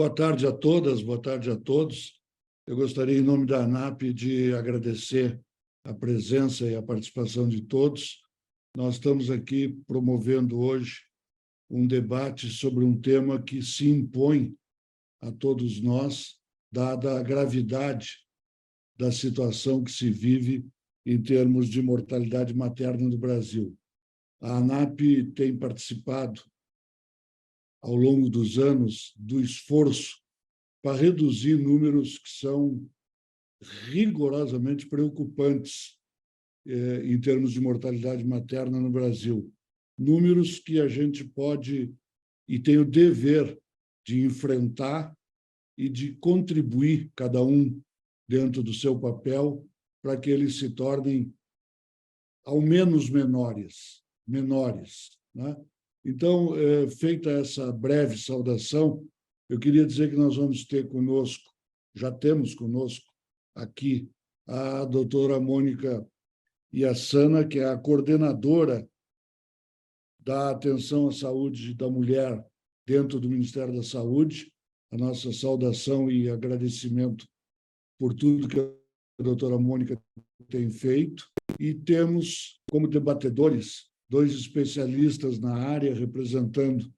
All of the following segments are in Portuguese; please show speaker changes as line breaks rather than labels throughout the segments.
Boa tarde a todas, boa tarde a todos. Eu gostaria, em nome da ANAP, de agradecer a presença e a participação de todos. Nós estamos aqui promovendo hoje um debate sobre um tema que se impõe a todos nós, dada a gravidade da situação que se vive em termos de mortalidade materna no Brasil. A ANAP tem participado, ao longo dos anos, do esforço para reduzir números que são rigorosamente preocupantes em termos de mortalidade materna no Brasil. Números que a gente pode e tem o dever de enfrentar e de contribuir, cada um dentro do seu papel, para que eles se tornem, ao menos, menores, né? Então, feita essa breve saudação, eu queria dizer que nós vamos ter conosco, já temos conosco aqui, a doutora Mônica Iassana, que é a coordenadora da atenção à saúde da mulher dentro do Ministério da Saúde. A nossa saudação e agradecimento por tudo que a doutora Mônica tem feito. E temos como debatedores dois especialistas na área, representando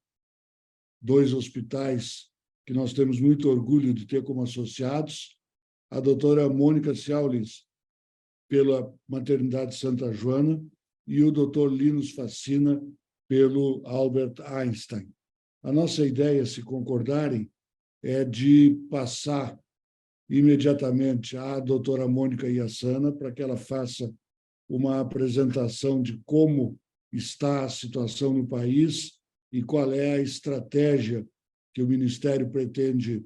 dois hospitais que nós temos muito orgulho de ter como associados, a doutora Mônica Ciaulis, pela Maternidade Santa Joana, e o doutor Linus Facina, pelo Albert Einstein. A nossa ideia, se concordarem, é de passar imediatamente à doutora Mônica Iassana para que ela faça uma apresentação de como está a situação no país e qual é a estratégia que o Ministério pretende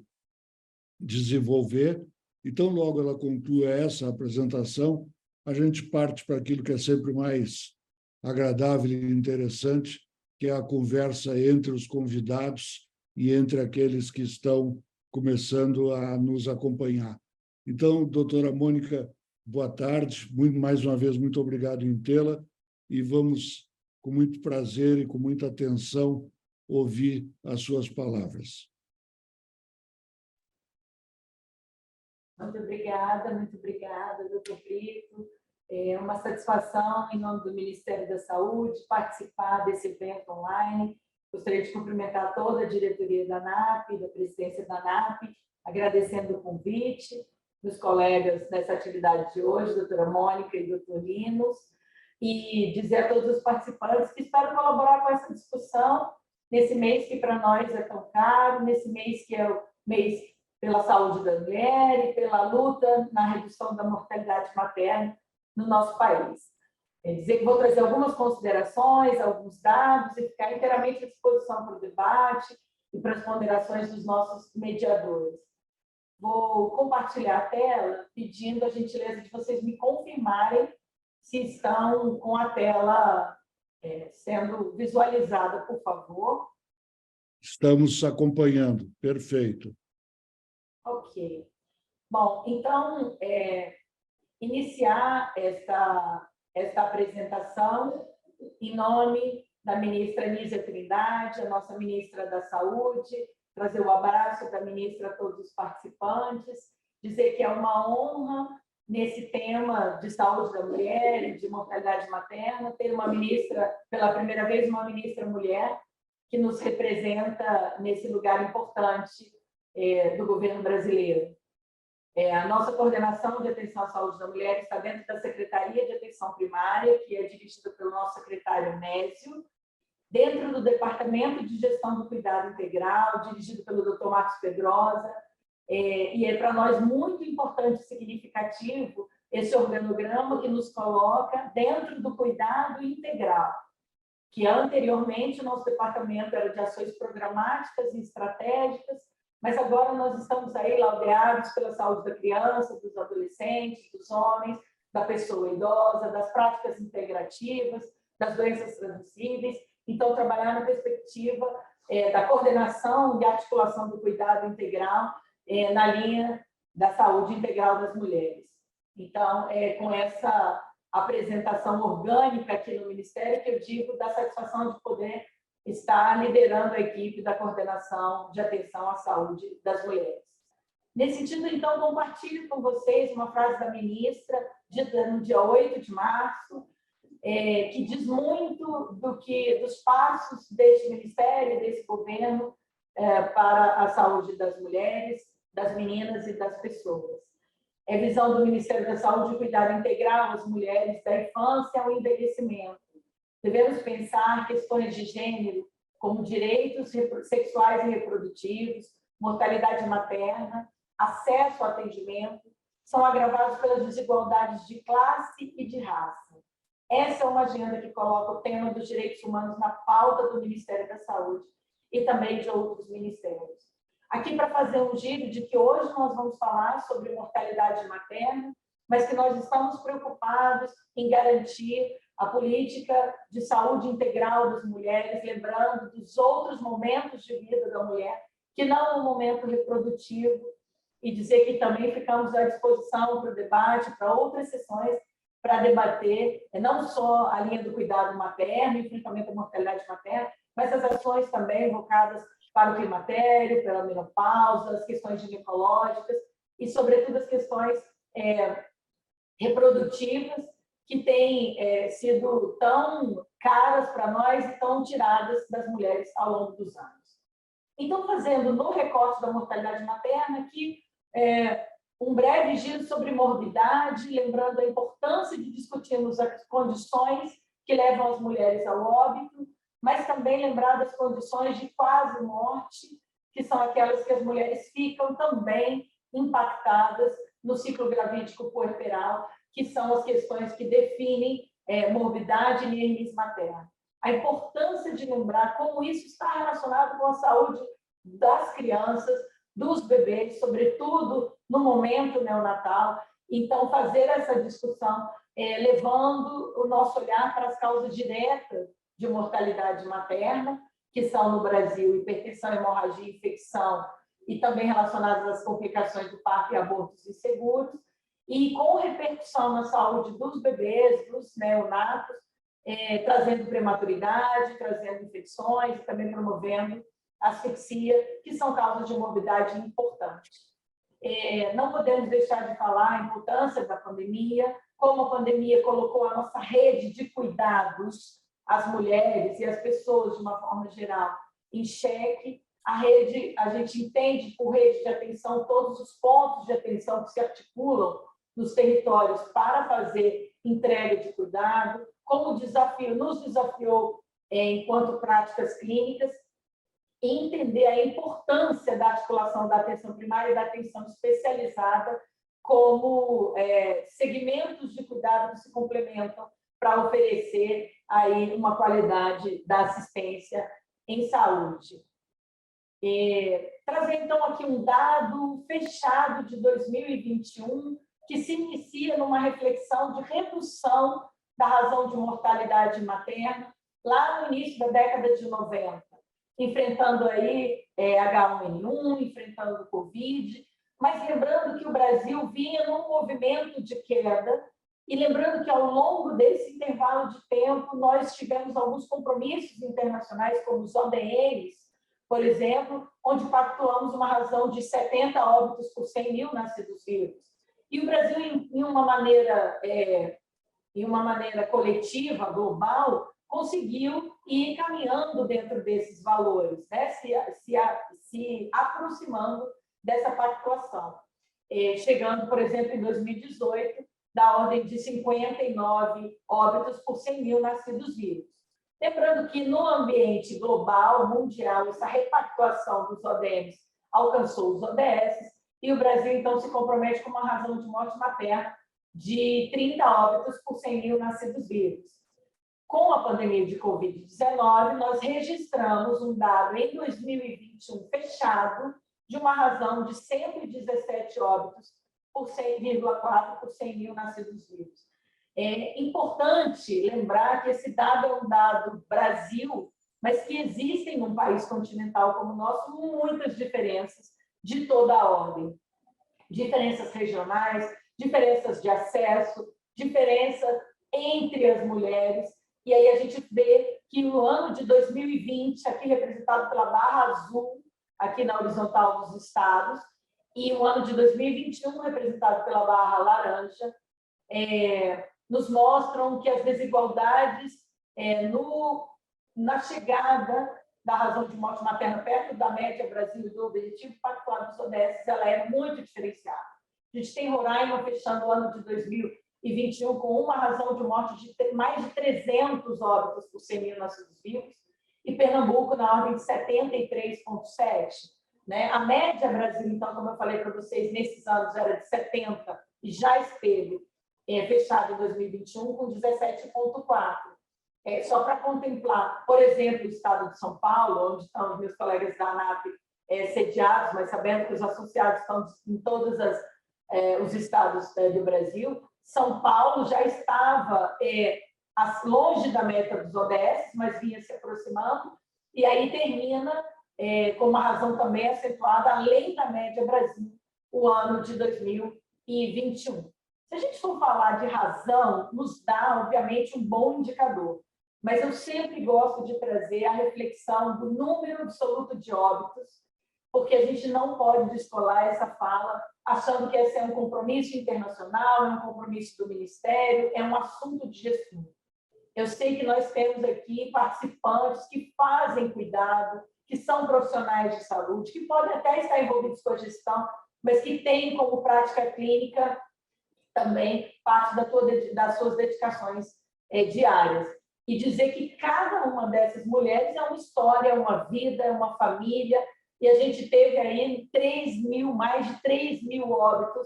desenvolver. Então, logo ela conclua essa apresentação, a gente parte para aquilo que é sempre mais agradável e interessante, que é a conversa entre os convidados e entre aqueles que estão começando a nos acompanhar. Então, doutora Mônica, boa tarde. Mais uma vez, muito obrigado em tê-la e vamos, com muito prazer e com muita atenção, ouvir as suas palavras.
Muito obrigada, doutor Brito. É uma satisfação, em nome do Ministério da Saúde, participar desse evento online. Gostaria de cumprimentar toda a diretoria da ANAP, da presidência da ANAP, agradecendo o convite dos colegas nessa atividade de hoje, doutora Mônica e doutor Linus, e dizer a todos os participantes que espero colaborar com essa discussão nesse mês que para nós é tão caro, nesse mês que é o mês pela saúde da mulher e pela luta na redução da mortalidade materna no nosso país. É dizer que vou trazer algumas considerações, alguns dados e ficar inteiramente à disposição para o debate e para as ponderações dos nossos mediadores. Vou compartilhar a tela pedindo a gentileza de vocês me confirmarem se estão com a tela sendo visualizada, por favor.
Estamos acompanhando, perfeito.
Ok. Bom, então, iniciar esta apresentação em nome da ministra Nízia Trindade, a nossa ministra da Saúde, trazer o abraço da ministra a todos os participantes, dizer que é uma honra, nesse tema de saúde da mulher e de mortalidade materna, ter uma ministra, pela primeira vez, uma ministra mulher, que nos representa nesse lugar importante do governo brasileiro. A nossa coordenação de atenção à saúde da mulher está dentro da Secretaria de Atenção Primária, que é dirigida pelo nosso secretário Nésio, dentro do Departamento de Gestão do Cuidado Integral, dirigido pelo Dr. Marcos Pedrosa, e é para nós muito importante e significativo esse organograma que nos coloca dentro do cuidado integral, que anteriormente o nosso departamento era de ações programáticas e estratégicas, mas agora nós estamos aí laureados pela saúde da criança, dos adolescentes, dos homens, da pessoa idosa, das práticas integrativas, das doenças transmissíveis. Então, trabalhar na perspectiva da coordenação e articulação do cuidado integral na linha da saúde integral das mulheres. Então, com essa apresentação orgânica aqui no Ministério, que eu digo da satisfação de poder está liderando a equipe da coordenação de atenção à saúde das mulheres. Nesse sentido, então, compartilho com vocês uma frase da ministra, dita no dia 8 de março, que diz muito dos passos deste ministério, desse governo, para a saúde das mulheres, das meninas e das pessoas. É visão do Ministério da Saúde o cuidado integral às mulheres da infância ao envelhecimento. Devemos pensar questões de gênero como direitos sexuais e reprodutivos, mortalidade materna, acesso ao atendimento, são agravados pelas desigualdades de classe e de raça. Essa é uma agenda que coloca o tema dos direitos humanos na pauta do Ministério da Saúde e também de outros ministérios. Aqui para fazer um giro de que hoje nós vamos falar sobre mortalidade materna, mas que nós estamos preocupados em garantir a política de saúde integral das mulheres, lembrando dos outros momentos de vida da mulher, que não é um momento reprodutivo, e dizer que também ficamos à disposição para o debate, para outras sessões, para debater não só a linha do cuidado materno, enfrentamento à mortalidade materna, mas as ações também vocadas para o climatério, pela menopausa, as questões ginecológicas e, sobretudo, as questões reprodutivas que têm sido tão caras para nós e tão tiradas das mulheres ao longo dos anos. Então, fazendo no recorte da mortalidade materna aqui, um breve giro sobre morbidade, lembrando a importância de discutirmos as condições que levam as mulheres ao óbito, mas também lembrar das condições de quase morte, que são aquelas que as mulheres ficam também impactadas no ciclo gravídico puerperal, que são as questões que definem morbidade e nianismo materno. A importância de lembrar como isso está relacionado com a saúde das crianças, dos bebês, sobretudo no momento neonatal. Então, fazer essa discussão levando o nosso olhar para as causas diretas de mortalidade materna, que são no Brasil hipertensão, hemorragia, infecção, e também relacionadas às complicações do parto e abortos inseguros, e com repercussão na saúde dos bebês, dos neonatos, trazendo prematuridade, trazendo infecções, também promovendo asfixia, que são causas de morbidade importantes. Não podemos deixar de falar a importância da pandemia, como a pandemia colocou a nossa rede de cuidados, as mulheres e as pessoas, de uma forma geral, em xeque. A rede, a gente entende por rede de atenção todos os pontos de atenção que se articulam nos territórios para fazer entrega de cuidado, como o desafio nos desafiou enquanto práticas clínicas, e entender a importância da articulação da atenção primária e da atenção especializada como segmentos de cuidado que se complementam para oferecer aí uma qualidade da assistência em saúde. Trazer, então, aqui um dado fechado de 2021, que se inicia numa reflexão de redução da razão de mortalidade materna, lá no início da década de 90, enfrentando aí H1N1, enfrentando o Covid, mas lembrando que o Brasil vinha num movimento de queda, e lembrando que, ao longo desse intervalo de tempo, nós tivemos alguns compromissos internacionais, como os ODMs, por exemplo, onde pactuamos uma razão de 70 óbitos por 100 mil nascidos vivos. E o Brasil, em uma maneira coletiva, global, conseguiu ir caminhando dentro desses valores, né? se aproximando dessa pactuação, chegando, por exemplo, em 2018, da ordem de 59 óbitos por 100 mil nascidos vivos. Lembrando que no ambiente global, mundial, essa repactuação dos ODMs alcançou os ODS, e o Brasil, então, se compromete com uma razão de morte materna de 30 óbitos por 100 mil nascidos vivos. Com a pandemia de Covid-19, nós registramos um dado em 2021 fechado de uma razão de 117 óbitos por 100,4 por 100 mil nascidos vivos. É importante lembrar que esse dado é um dado Brasil, mas que existem num país continental como o nosso muitas diferenças de toda a ordem. Diferenças regionais, diferenças de acesso, diferença entre as mulheres, E aí a gente vê que o ano de 2020, aqui representado pela barra azul, aqui na horizontal dos estados, e o ano de 2021, representado pela barra laranja, nos mostram que as desigualdades na chegada da razão de morte materna perto da média Brasil e do objetivo pactuado dos ODS, ela é muito diferenciada. A gente tem Roraima fechando o ano de 2021 com uma razão de morte de mais de 300 óbitos por 100 mil nascidos vivos, e Pernambuco na ordem de 73,7. Né? A média Brasil, então, como eu falei para vocês, nesses anos era de 70 e já esteve fechado em 2021 com 17,4. Só para contemplar, por exemplo, o estado de São Paulo, onde estão os meus colegas da ANAP sediados, mas sabendo que os associados estão em todos os estados do Brasil, São Paulo já estava longe da meta dos ODS, mas vinha se aproximando, e aí termina com uma razão também acentuada, além da média Brasil, o ano de 2021. Se a gente for falar de razão, nos dá, obviamente, um bom indicador, mas eu sempre gosto de trazer a reflexão do número absoluto de óbitos, porque a gente não pode descolar essa fala achando que esse é um compromisso internacional, é um compromisso do Ministério, é um assunto de gestão. Eu sei que nós temos aqui participantes que fazem cuidado, que são profissionais de saúde, que podem até estar envolvidos com a gestão, mas que têm como prática clínica também parte das suas dedicações diárias. E dizer que cada uma dessas mulheres é uma história, uma vida, uma família, e a gente teve aí mais de 3 mil óbitos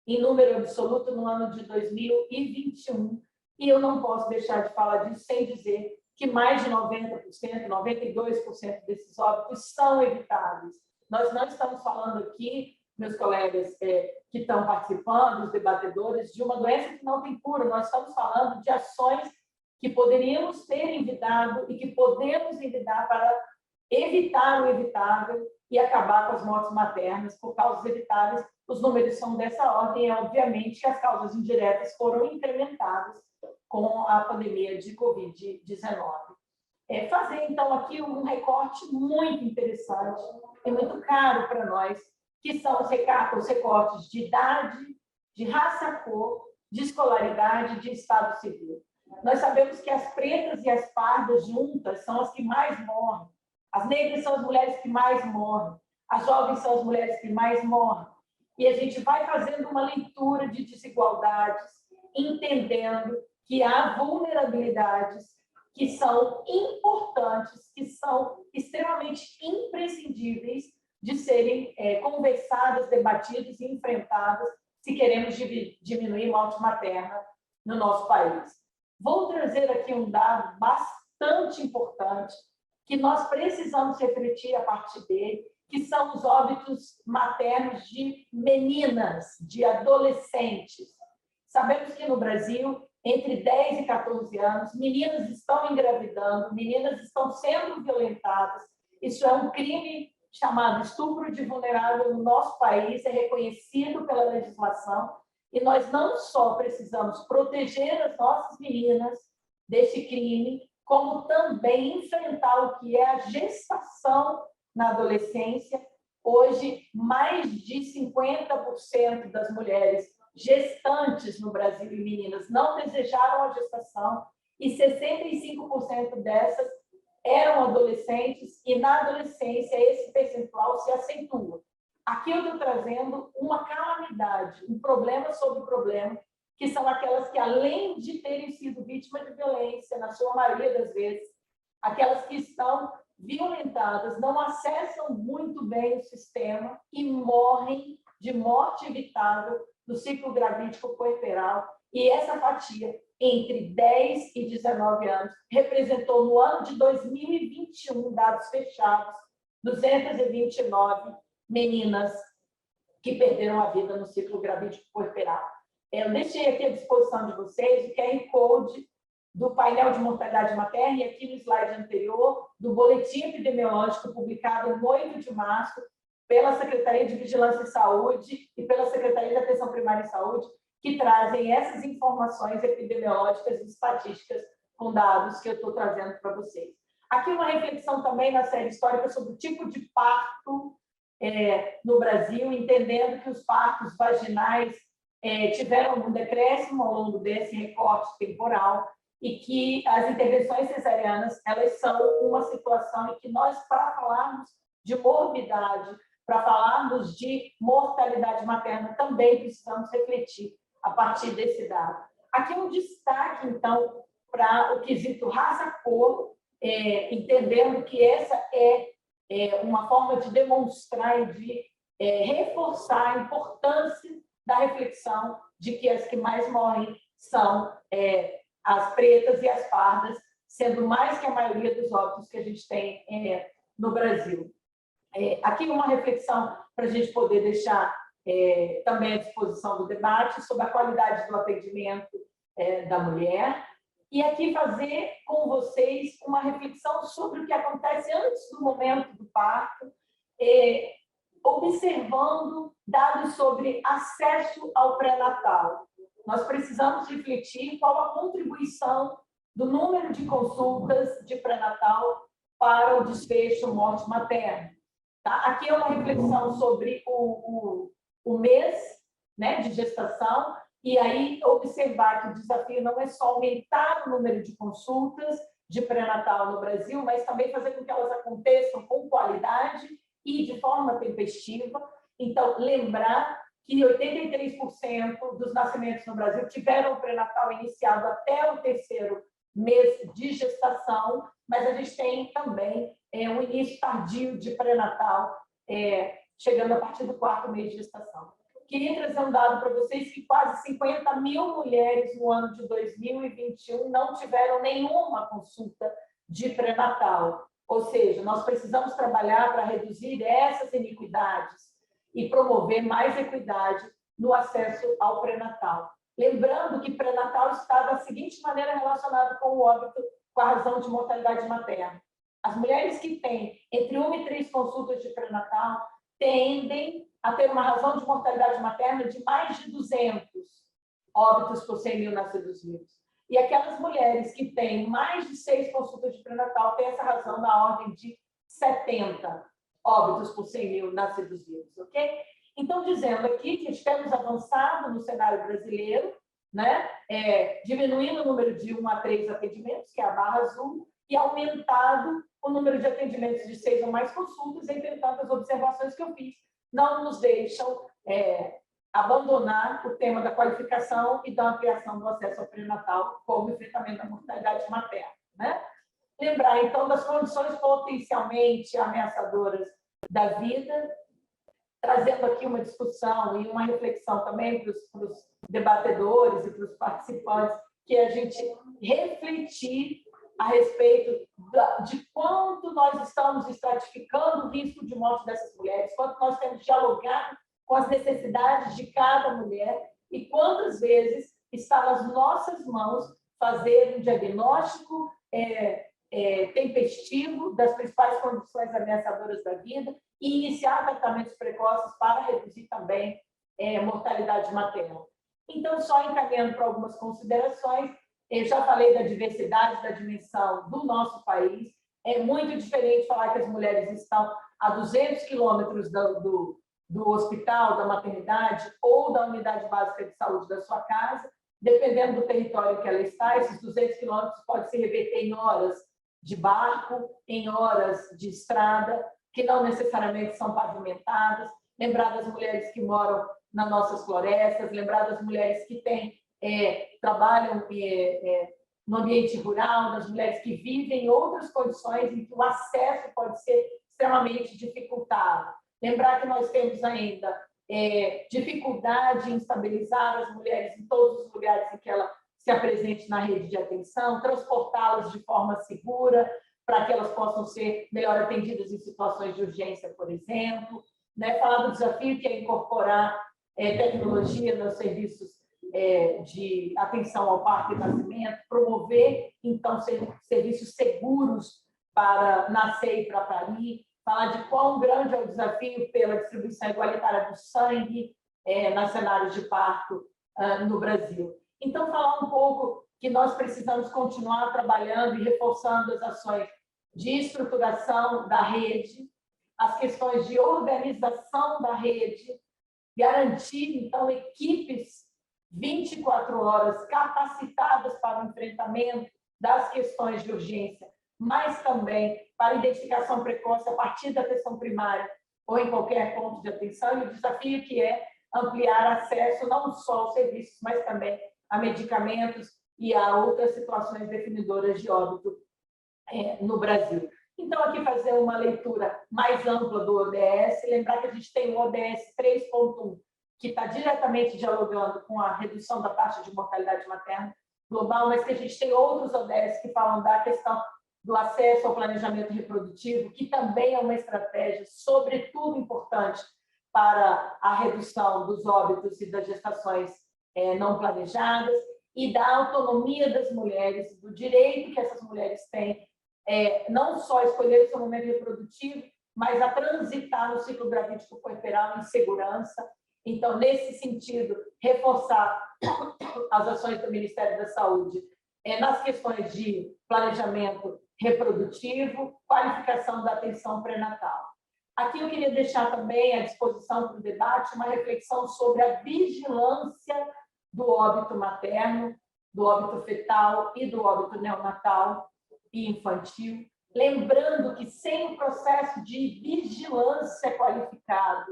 em número absoluto no ano de 2021, e eu não posso deixar de falar disso sem dizer que mais de 90%, 92% desses óbitos são evitáveis. Nós não estamos falando aqui, meus colegas que estão participando, os debatedores, de uma doença que não tem cura, nós estamos falando de ações que poderíamos ter envidado e que podemos envidar para evitar o evitável e acabar com as mortes maternas por causas evitáveis. Os números são dessa ordem, obviamente que as causas indiretas foram incrementadas com a pandemia de Covid-19. Fazer, então, aqui um recorte muito interessante e muito caro para nós, que são os recortes de idade, de raça, cor, de escolaridade, de estado civil. Nós sabemos que as pretas e as pardas juntas são as que mais morrem. As negras são as mulheres que mais morrem. As jovens são as mulheres que mais morrem. E a gente vai fazendo uma leitura de desigualdades, entendendo que há vulnerabilidades que são importantes, que são extremamente imprescindíveis de serem conversadas, debatidas e enfrentadas se queremos diminuir a morte materna no nosso país. Vou trazer aqui um dado bastante importante que nós precisamos refletir a partir dele, que são os óbitos maternos de meninas, de adolescentes. Sabemos que no Brasil, entre 10 e 14 anos, meninas estão engravidando, meninas estão sendo violentadas. Isso é um crime chamado estupro de vulnerável no nosso país, é reconhecido pela legislação, e nós não só precisamos proteger as nossas meninas desse crime, como também enfrentar o que é a gestação na adolescência. Hoje, mais de 50% das mulheres gestantes no Brasil e meninas não desejaram a gestação, e 65% dessas eram adolescentes, e na adolescência esse percentual se acentua. Aqui eu estou trazendo uma calamidade, um problema sobre problema, que são aquelas que, além de terem sido vítimas de violência, na sua maioria das vezes, aquelas que estão violentadas, não acessam muito bem o sistema e morrem de morte evitável do ciclo gravídico puerperal. E essa fatia, entre 10 e 19 anos, representou no ano de 2021, dados fechados, 229 meninas que perderam a vida no ciclo gravídico puerperal. Eu deixei aqui à disposição de vocês o QR Code do painel de mortalidade materna, e aqui no slide anterior, do boletim epidemiológico publicado em 8 de março pela Secretaria de Vigilância e Saúde e pela Secretaria de Atenção Primária e Saúde, que trazem essas informações epidemiológicas e estatísticas com dados que eu estou trazendo para vocês. Aqui uma reflexão também na série histórica sobre o tipo de parto no Brasil, entendendo que os partos vaginais tiveram um decréscimo ao longo desse recorte temporal e que as intervenções cesarianas elas são uma situação em que nós, para falarmos de morbidade, para falarmos de mortalidade materna, também precisamos refletir a partir desse dado. Aqui um destaque, então, para o quesito raça-cor, entendendo que essa é uma forma de demonstrar e de reforçar a importância da reflexão de que as que mais morrem são as pretas e as pardas, sendo mais que a maioria dos óbitos que a gente tem no Brasil. Aqui uma reflexão para a gente poder deixar também à disposição do debate sobre a qualidade do atendimento da mulher, e aqui fazer com vocês uma reflexão sobre o que acontece antes do momento do parto, observando dados sobre acesso ao pré-natal. Nós precisamos refletir qual a contribuição do número de consultas de pré-natal para o desfecho morte materna. Tá? Aqui é uma reflexão sobre o mês, né, de gestação, e aí observar que o desafio não é só aumentar o número de consultas de pré-natal no Brasil, mas também fazer com que elas aconteçam com qualidade e de forma tempestiva. Então, lembrar que 83% dos nascimentos no Brasil tiveram o pré-natal iniciado até o 3º mês de gestação, mas a gente tem também um início tardio de pré-natal, chegando a partir do 4º mês de gestação. Queria trazer um dado para vocês que quase 50 mil mulheres no ano de 2021 não tiveram nenhuma consulta de pré-natal. Ou seja, nós precisamos trabalhar para reduzir essas iniquidades e promover mais equidade no acesso ao pré-natal. Lembrando que pré-natal está da seguinte maneira relacionado com o óbito, com a razão de mortalidade materna. As mulheres que têm entre 1 e 3 consultas de pré-natal tendem a ter uma razão de mortalidade materna de mais de 200 óbitos por 100 mil nascidos vivos. E aquelas mulheres que têm mais de 6 consultas de pré-natal têm essa razão na ordem de 70 óbitos por 100 mil nascidos vivos, ok? Então, dizendo aqui que temos avançado no cenário brasileiro, né? Diminuindo o número de 1 a 3 atendimentos, que é a barra azul, e aumentado o número de atendimentos de 6 ou mais consultas, entre tantas observações que eu fiz, não nos deixam abandonar o tema da qualificação e da ampliação do acesso ao pré-natal como enfrentamento da mortalidade materna, né? Lembrar, então, das condições potencialmente ameaçadoras da vida, trazendo aqui uma discussão e uma reflexão também para os debatedores e para os participantes, que a gente refletir a respeito de quanto nós estamos estratificando o risco de morte dessas mulheres, quanto nós temos dialogado com as necessidades de cada mulher e quantas vezes está nas nossas mãos fazer um diagnóstico tempestivo das principais condições ameaçadoras da vida e iniciar tratamentos precoces para reduzir também mortalidade materna. Então, só encaminhando para algumas considerações, eu já falei da diversidade, da dimensão do nosso país. É muito diferente falar que as mulheres estão a 200 quilômetros do hospital, da maternidade ou da unidade básica de saúde da sua casa. Dependendo do território que ela está, esses 200 quilômetros podem se reverter em horas de barco, em horas de estrada, que não necessariamente são pavimentadas. Lembrar das mulheres que moram nas nossas florestas, lembrar das mulheres que trabalham no ambiente rural, das mulheres que vivem em outras condições em que o acesso pode ser extremamente dificultado. Lembrar que nós temos ainda dificuldade em estabilizar as mulheres em todos os lugares em que ela se apresente na rede de atenção, transportá-las de forma segura para que elas possam ser melhor atendidas em situações de urgência, por exemplo. Né? Falar do desafio que é incorporar tecnologia nos serviços de atenção ao parto e nascimento, promover, então, serviços seguros para nascer e para parir, falar de quão grande é o desafio pela distribuição igualitária do sangue nos cenários de parto no Brasil. Então, falar um pouco que nós precisamos continuar trabalhando e reforçando as ações de estruturação da rede, as questões de organização da rede, garantir, então, equipes 24 horas capacitadas para o enfrentamento das questões de urgência, mas também para identificação precoce a partir da atenção primária ou em qualquer ponto de atenção, e o desafio que é ampliar acesso não só aos serviços, mas também a medicamentos e a outras situações definidoras de óbito no Brasil. Então, aqui fazer uma leitura mais ampla do ODS, lembrar que a gente tem o ODS 3.1, que está diretamente dialogando com a redução da taxa de mortalidade materna global, mas que a gente tem outros ODS que falam da questão do acesso ao planejamento reprodutivo, que também é uma estratégia, sobretudo importante, para a redução dos óbitos e das gestações não planejadas, e da autonomia das mulheres, do direito que essas mulheres têm, não só a escolher o seu momento reprodutivo, mas a transitar no ciclo gravídico puerperal em segurança. Então, nesse sentido, reforçar as ações do Ministério da Saúde nas questões de planejamento reprodutivo, qualificação da atenção pré-natal. Aqui eu queria deixar também à disposição para o debate uma reflexão sobre a vigilância do óbito materno, do óbito fetal e do óbito neonatal e infantil, lembrando que sem o processo de vigilância qualificado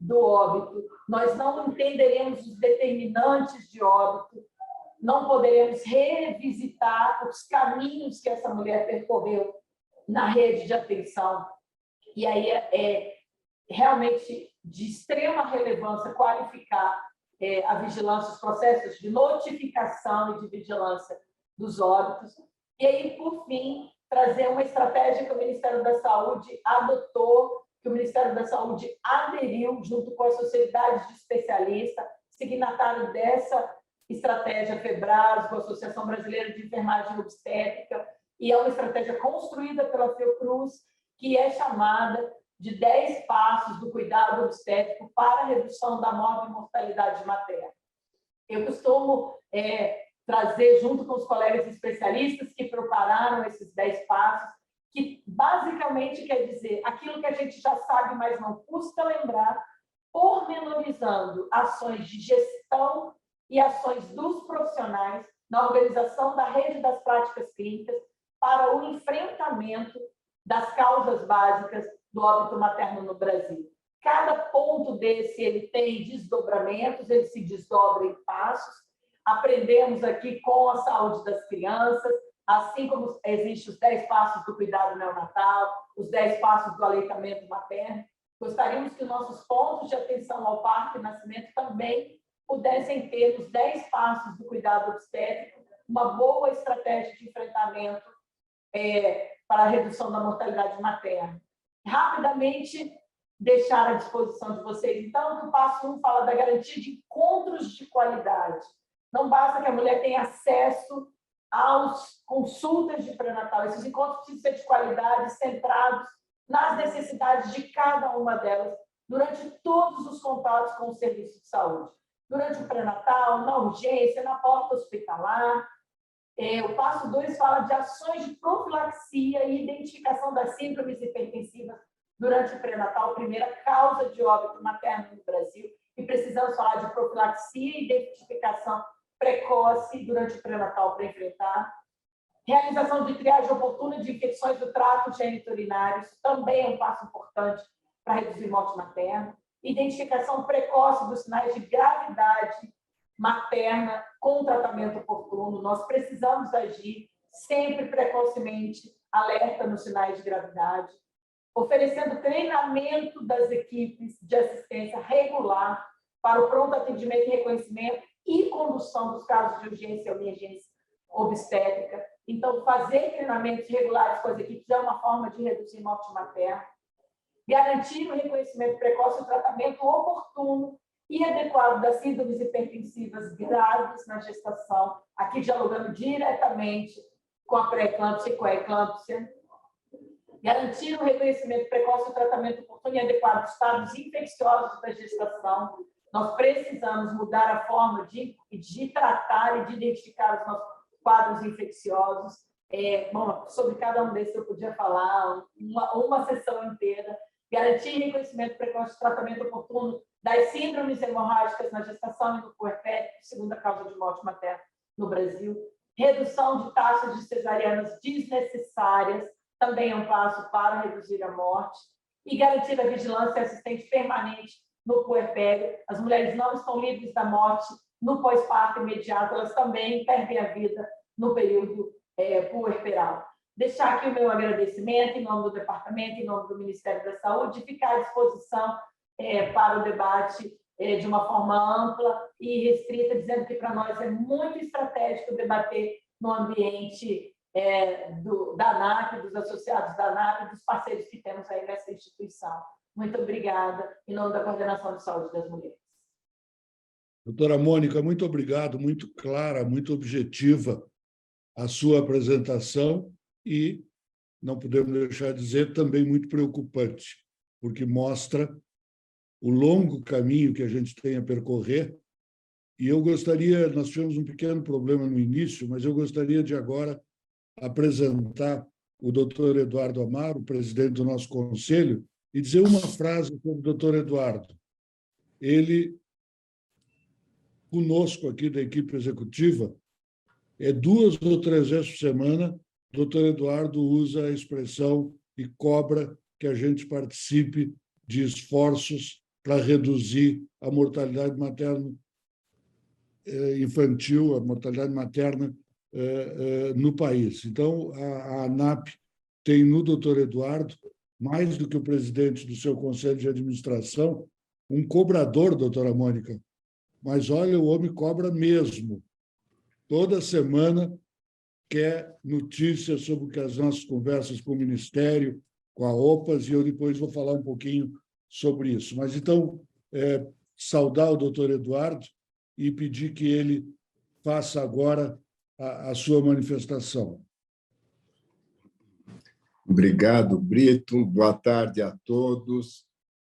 do óbito, nós não entenderemos os determinantes de óbito, não poderemos revisitar os caminhos que essa mulher percorreu na rede de atenção. E aí é realmente de extrema relevância qualificar a vigilância, os processos de notificação e de vigilância dos óbitos. E aí, por fim, trazer uma estratégia que o Ministério da Saúde adotou, que o Ministério da Saúde aderiu junto com a Sociedade de Especialistas, signatário dessa estratégia FEBRAS, com a Associação Brasileira de Enfermagem Obstétrica, e é uma estratégia construída pela Fiocruz, que é chamada de 10 passos do cuidado obstétrico para a redução da morte e mortalidade materna. Eu costumo trazer, junto com os colegas especialistas que prepararam esses 10 passos, que basicamente quer dizer aquilo que a gente já sabe, mas não custa lembrar, pormenorizando ações de gestão e ações dos profissionais na organização da rede das práticas clínicas para o enfrentamento das causas básicas do óbito materno no Brasil. Cada ponto desse ele tem desdobramentos, ele se desdobra em passos. Aprendemos aqui com a saúde das crianças, assim como existem os 10 passos do cuidado neonatal, os 10 passos do aleitamento materno. Gostaríamos que nossos pontos de atenção ao parto e nascimento também pudessem ter os 10 passos do cuidado obstétrico, uma boa estratégia de enfrentamento para a redução da mortalidade materna. Rapidamente, deixar à disposição de vocês, então, que o passo 1 fala da garantia de encontros de qualidade. Não basta que a mulher tenha acesso às consultas de pré-natal. Esses encontros precisam ser de qualidade, centrados nas necessidades de cada uma delas, durante todos os contatos com o serviço de saúde. Durante o pré-natal, na urgência, na porta hospitalar. O passo 2 fala de ações de profilaxia e identificação das síndromes hipertensivas durante o pré-natal, primeira causa de óbito materno no Brasil, e precisamos falar de profilaxia e identificação precoce durante o pré-natal para enfrentar. Realização de triagem oportuna de infecções do trato geniturinário, isso também é um passo importante para reduzir morte materna. Identificação precoce dos sinais de gravidade materna com tratamento oportuno. Nós precisamos agir sempre precocemente, alerta nos sinais de gravidade. Oferecendo treinamento das equipes de assistência regular para o pronto atendimento e reconhecimento e condução dos casos de urgência e emergência obstétrica. Então, fazer treinamentos regulares com as equipes é uma forma de reduzir morte materna. Garantir o reconhecimento precoce e o tratamento oportuno e adequado das síndromes hipertensivas graves na gestação, aqui dialogando diretamente com a pré-eclâmpsia e com a eclâmpsia. Garantir o reconhecimento precoce e o tratamento oportuno e adequado dos estados infecciosos da gestação. Nós precisamos mudar a forma de tratar e de identificar os nossos quadros infecciosos. Bom, sobre cada um desses eu podia falar uma sessão inteira. Garantir reconhecimento precoce de tratamento oportuno das síndromes hemorrágicas na gestação e no puerpério, segunda causa de morte materna no Brasil. Redução de taxas de cesarianas desnecessárias, também é um passo para reduzir a morte. E garantir a vigilância e assistente permanente no puerpério. As mulheres não estão livres da morte no pós-parto imediato, elas também perdem a vida no período puerperal. Deixar aqui o meu agradecimento em nome do Departamento, em nome do Ministério da Saúde, e ficar à disposição para o debate de uma forma ampla e restrita, dizendo que para nós é muito estratégico debater no ambiente da ANAP, dos associados da ANAP, dos parceiros que temos aí nessa instituição. Muito obrigada, em nome da Coordenação de Saúde das Mulheres.
Doutora Mônica, muito obrigado, muito clara, muito objetiva a sua apresentação e, não podemos deixar de dizer, também muito preocupante, porque mostra o longo caminho que a gente tem a percorrer. E eu gostaria, nós tivemos um pequeno problema no início, mas eu gostaria de agora apresentar o doutor Eduardo Amaro, presidente do nosso conselho, e dizer uma frase sobre o doutor Eduardo. Ele, conosco aqui da equipe executiva, 2 ou 3 vezes por semana, o doutor Eduardo usa a expressão e cobra que a gente participe de esforços para reduzir a mortalidade materna infantil, a mortalidade materna no país. Então, a ANAP tem no doutor Eduardo, mais do que o presidente do seu conselho de administração, um cobrador, doutora Mônica. Mas, olha, o homem cobra mesmo. Toda semana quer notícias sobre as nossas conversas com o Ministério, com a OPAS, e eu depois vou falar um pouquinho sobre isso. Mas, então, saudar o doutor Eduardo e pedir que ele faça agora a sua manifestação.
Obrigado, Brito. Boa tarde a todos.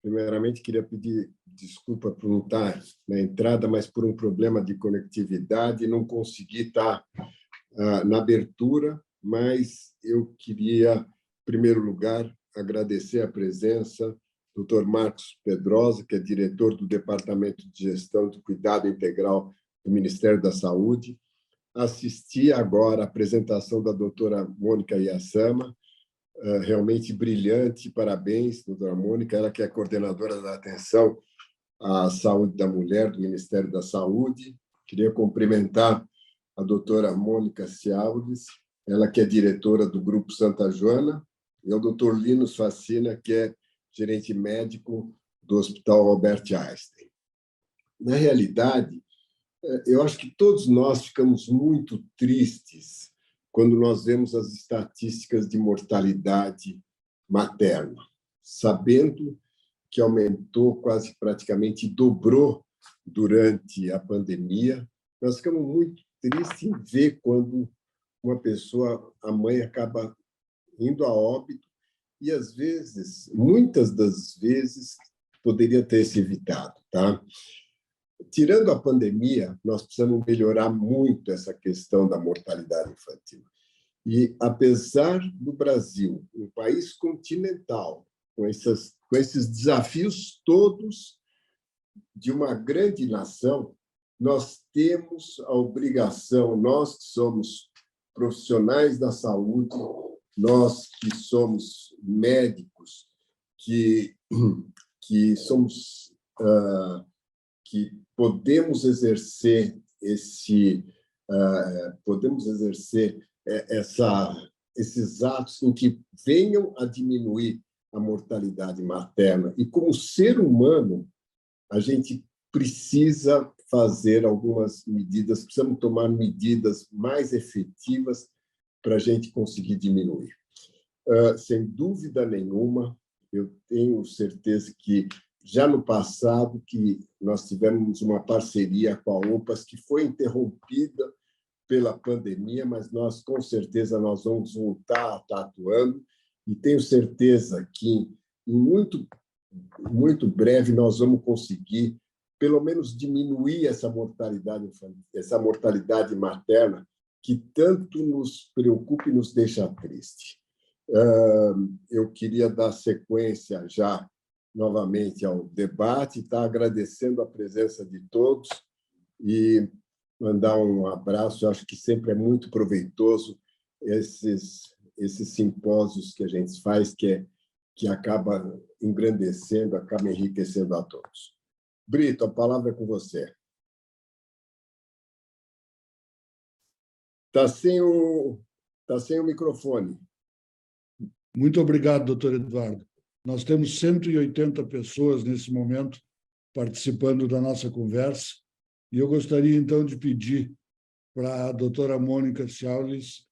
Primeiramente, queria pedir desculpa por não estar na entrada, mas por um problema de conectividade, não consegui estar na abertura, mas eu queria, em primeiro lugar, agradecer a presença do Dr. Marcos Pedrosa, que é diretor do Departamento de Gestão do Cuidado Integral do Ministério da Saúde. Assisti agora a apresentação da doutora Mônica Iasama, realmente brilhante, parabéns, doutora Mônica, ela que é coordenadora da atenção à saúde da mulher do Ministério da Saúde. Queria cumprimentar a doutora Mônica Cialdes, ela que é diretora do Grupo Santa Joana, e o doutor Linus Facina, que é gerente médico do Hospital Albert Einstein. Na realidade, eu acho que todos nós ficamos muito tristes quando nós vemos as estatísticas de mortalidade materna, sabendo que aumentou quase praticamente dobrou durante a pandemia. Nós ficamos muito tristes em ver quando uma pessoa, a mãe, acaba indo a óbito e, às vezes, muitas das vezes, poderia ter se evitado, tá? Tirando a pandemia, nós precisamos melhorar muito essa questão da mortalidade infantil. E, apesar do Brasil, um país continental, com esses desafios todos de uma grande nação, nós temos a obrigação, nós que somos profissionais da saúde, nós que somos médicos, que somos que podemos exercer esses atos em que venham a diminuir a mortalidade materna. E, como ser humano, a gente precisa fazer algumas medidas, precisamos tomar medidas mais efetivas para a gente conseguir diminuir. Sem dúvida nenhuma, eu tenho certeza que já no passado que nós tivemos uma parceria com a OPAS que foi interrompida pela pandemia, mas nós, com certeza, nós vamos voltar a estar atuando e tenho certeza que, em muito breve, nós vamos conseguir, pelo menos, diminuir essa mortalidade materna, que tanto nos preocupa e nos deixa triste. Eu queria dar sequência já novamente ao debate, tá? Agradecendo a presença de todos e mandar um abraço. Eu acho que sempre é muito proveitoso esses simpósios que a gente faz, que acaba engrandecendo, acaba enriquecendo a todos. Brito, a palavra é com você. Está sem o microfone.
Muito obrigado, doutor Eduardo. Nós temos 180 pessoas nesse momento participando da nossa conversa e eu gostaria, então, de pedir para a doutora Mônica Ciaulis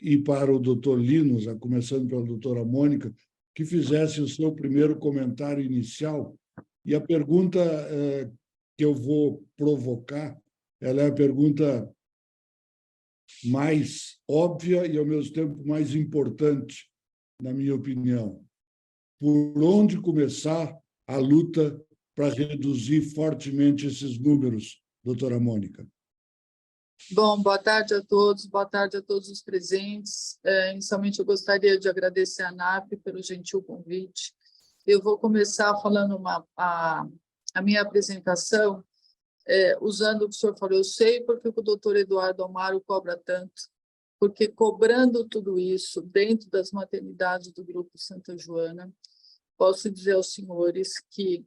e para o doutor Linus, começando pela doutora Mônica, que fizesse o seu primeiro comentário inicial. E a pergunta que eu vou provocar, ela é a pergunta mais óbvia e, ao mesmo tempo, mais importante, na minha opinião. Por onde começar a luta para reduzir fortemente esses números, doutora Mônica?
Bom, boa tarde a todos os presentes. Inicialmente, eu gostaria de agradecer à ANAP pelo gentil convite. Eu vou começar falando a minha apresentação usando o que o senhor falou. Eu sei porque o doutor Eduardo Amaro cobra tanto, porque cobrando tudo isso dentro das maternidades do Grupo Santa Joana, posso dizer aos senhores que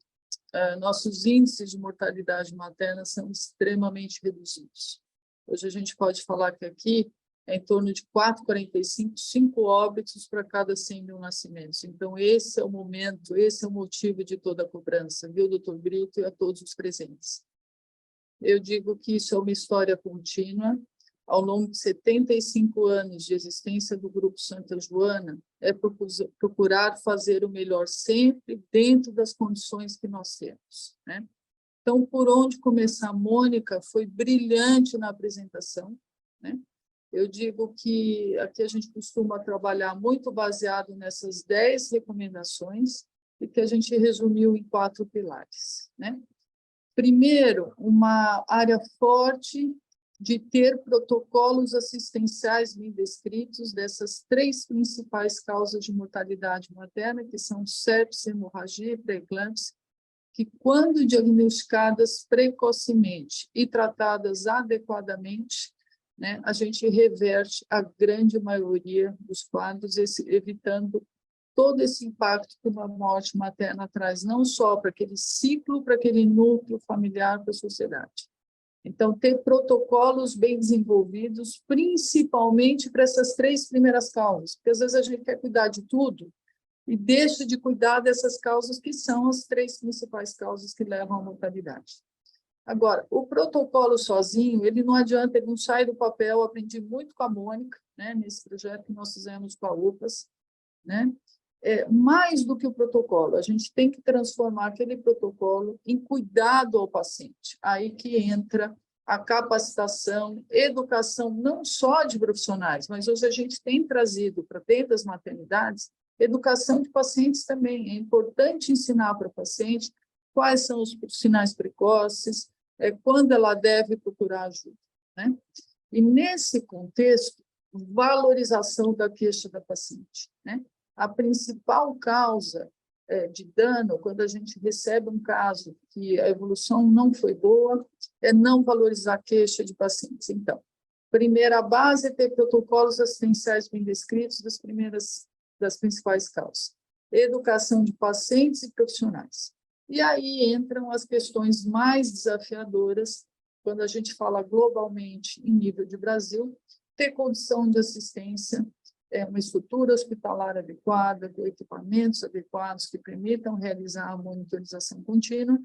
nossos índices de mortalidade materna são extremamente reduzidos. Hoje a gente pode falar que aqui é em torno de 4,45, 5 óbitos para cada 100 mil nascimentos. Então, esse é o momento, esse é o motivo de toda a cobrança, viu, doutor Brito, e a todos os presentes. Eu digo que isso é uma história contínua. Ao longo de 75 anos de existência do Grupo Santa Joana, é procurar fazer o melhor sempre dentro das condições que nós temos, né? Então, por onde começar? A Mônica foi brilhante na apresentação, né? Eu digo que aqui a gente costuma trabalhar muito baseado nessas 10 recomendações e que a gente resumiu em 4 pilares, né? Primeiro, uma área forte de ter protocolos assistenciais bem descritos dessas 3 principais causas de mortalidade materna, que são sepsis, hemorragia e pré-eclâmpsia, que, quando diagnosticadas precocemente e tratadas adequadamente, né, a gente reverte a grande maioria dos quadros, evitando todo esse impacto que uma morte materna traz, não só para aquele ciclo, para aquele núcleo familiar, para a sociedade. Então, ter protocolos bem desenvolvidos, principalmente para essas 3 primeiras causas, porque às vezes a gente quer cuidar de tudo, e deixa de cuidar dessas causas que são as 3 principais causas que levam à mortalidade. Agora, o protocolo sozinho, ele não adianta, ele não sai do papel. Eu aprendi muito com a Mônica, né, nesse projeto que nós fizemos com a UPAS, né? Mais do que o protocolo, a gente tem que transformar aquele protocolo em cuidado ao paciente. Aí que entra a capacitação, educação, não só de profissionais, mas hoje a gente tem trazido para dentro das maternidades educação de pacientes também. É importante ensinar para o paciente quais são os sinais precoces, quando ela deve procurar ajuda, né? E, nesse contexto, valorização da queixa da paciente, né? A principal causa de dano, quando a gente recebe um caso que a evolução não foi boa, é não valorizar a queixa de pacientes. Então, primeira base é ter protocolos assistenciais bem descritos das principais causas. Educação de pacientes e profissionais. E aí entram as questões mais desafiadoras, quando a gente fala globalmente em nível de Brasil, ter condição de assistência, uma estrutura hospitalar adequada, com equipamentos adequados que permitam realizar a monitorização contínua,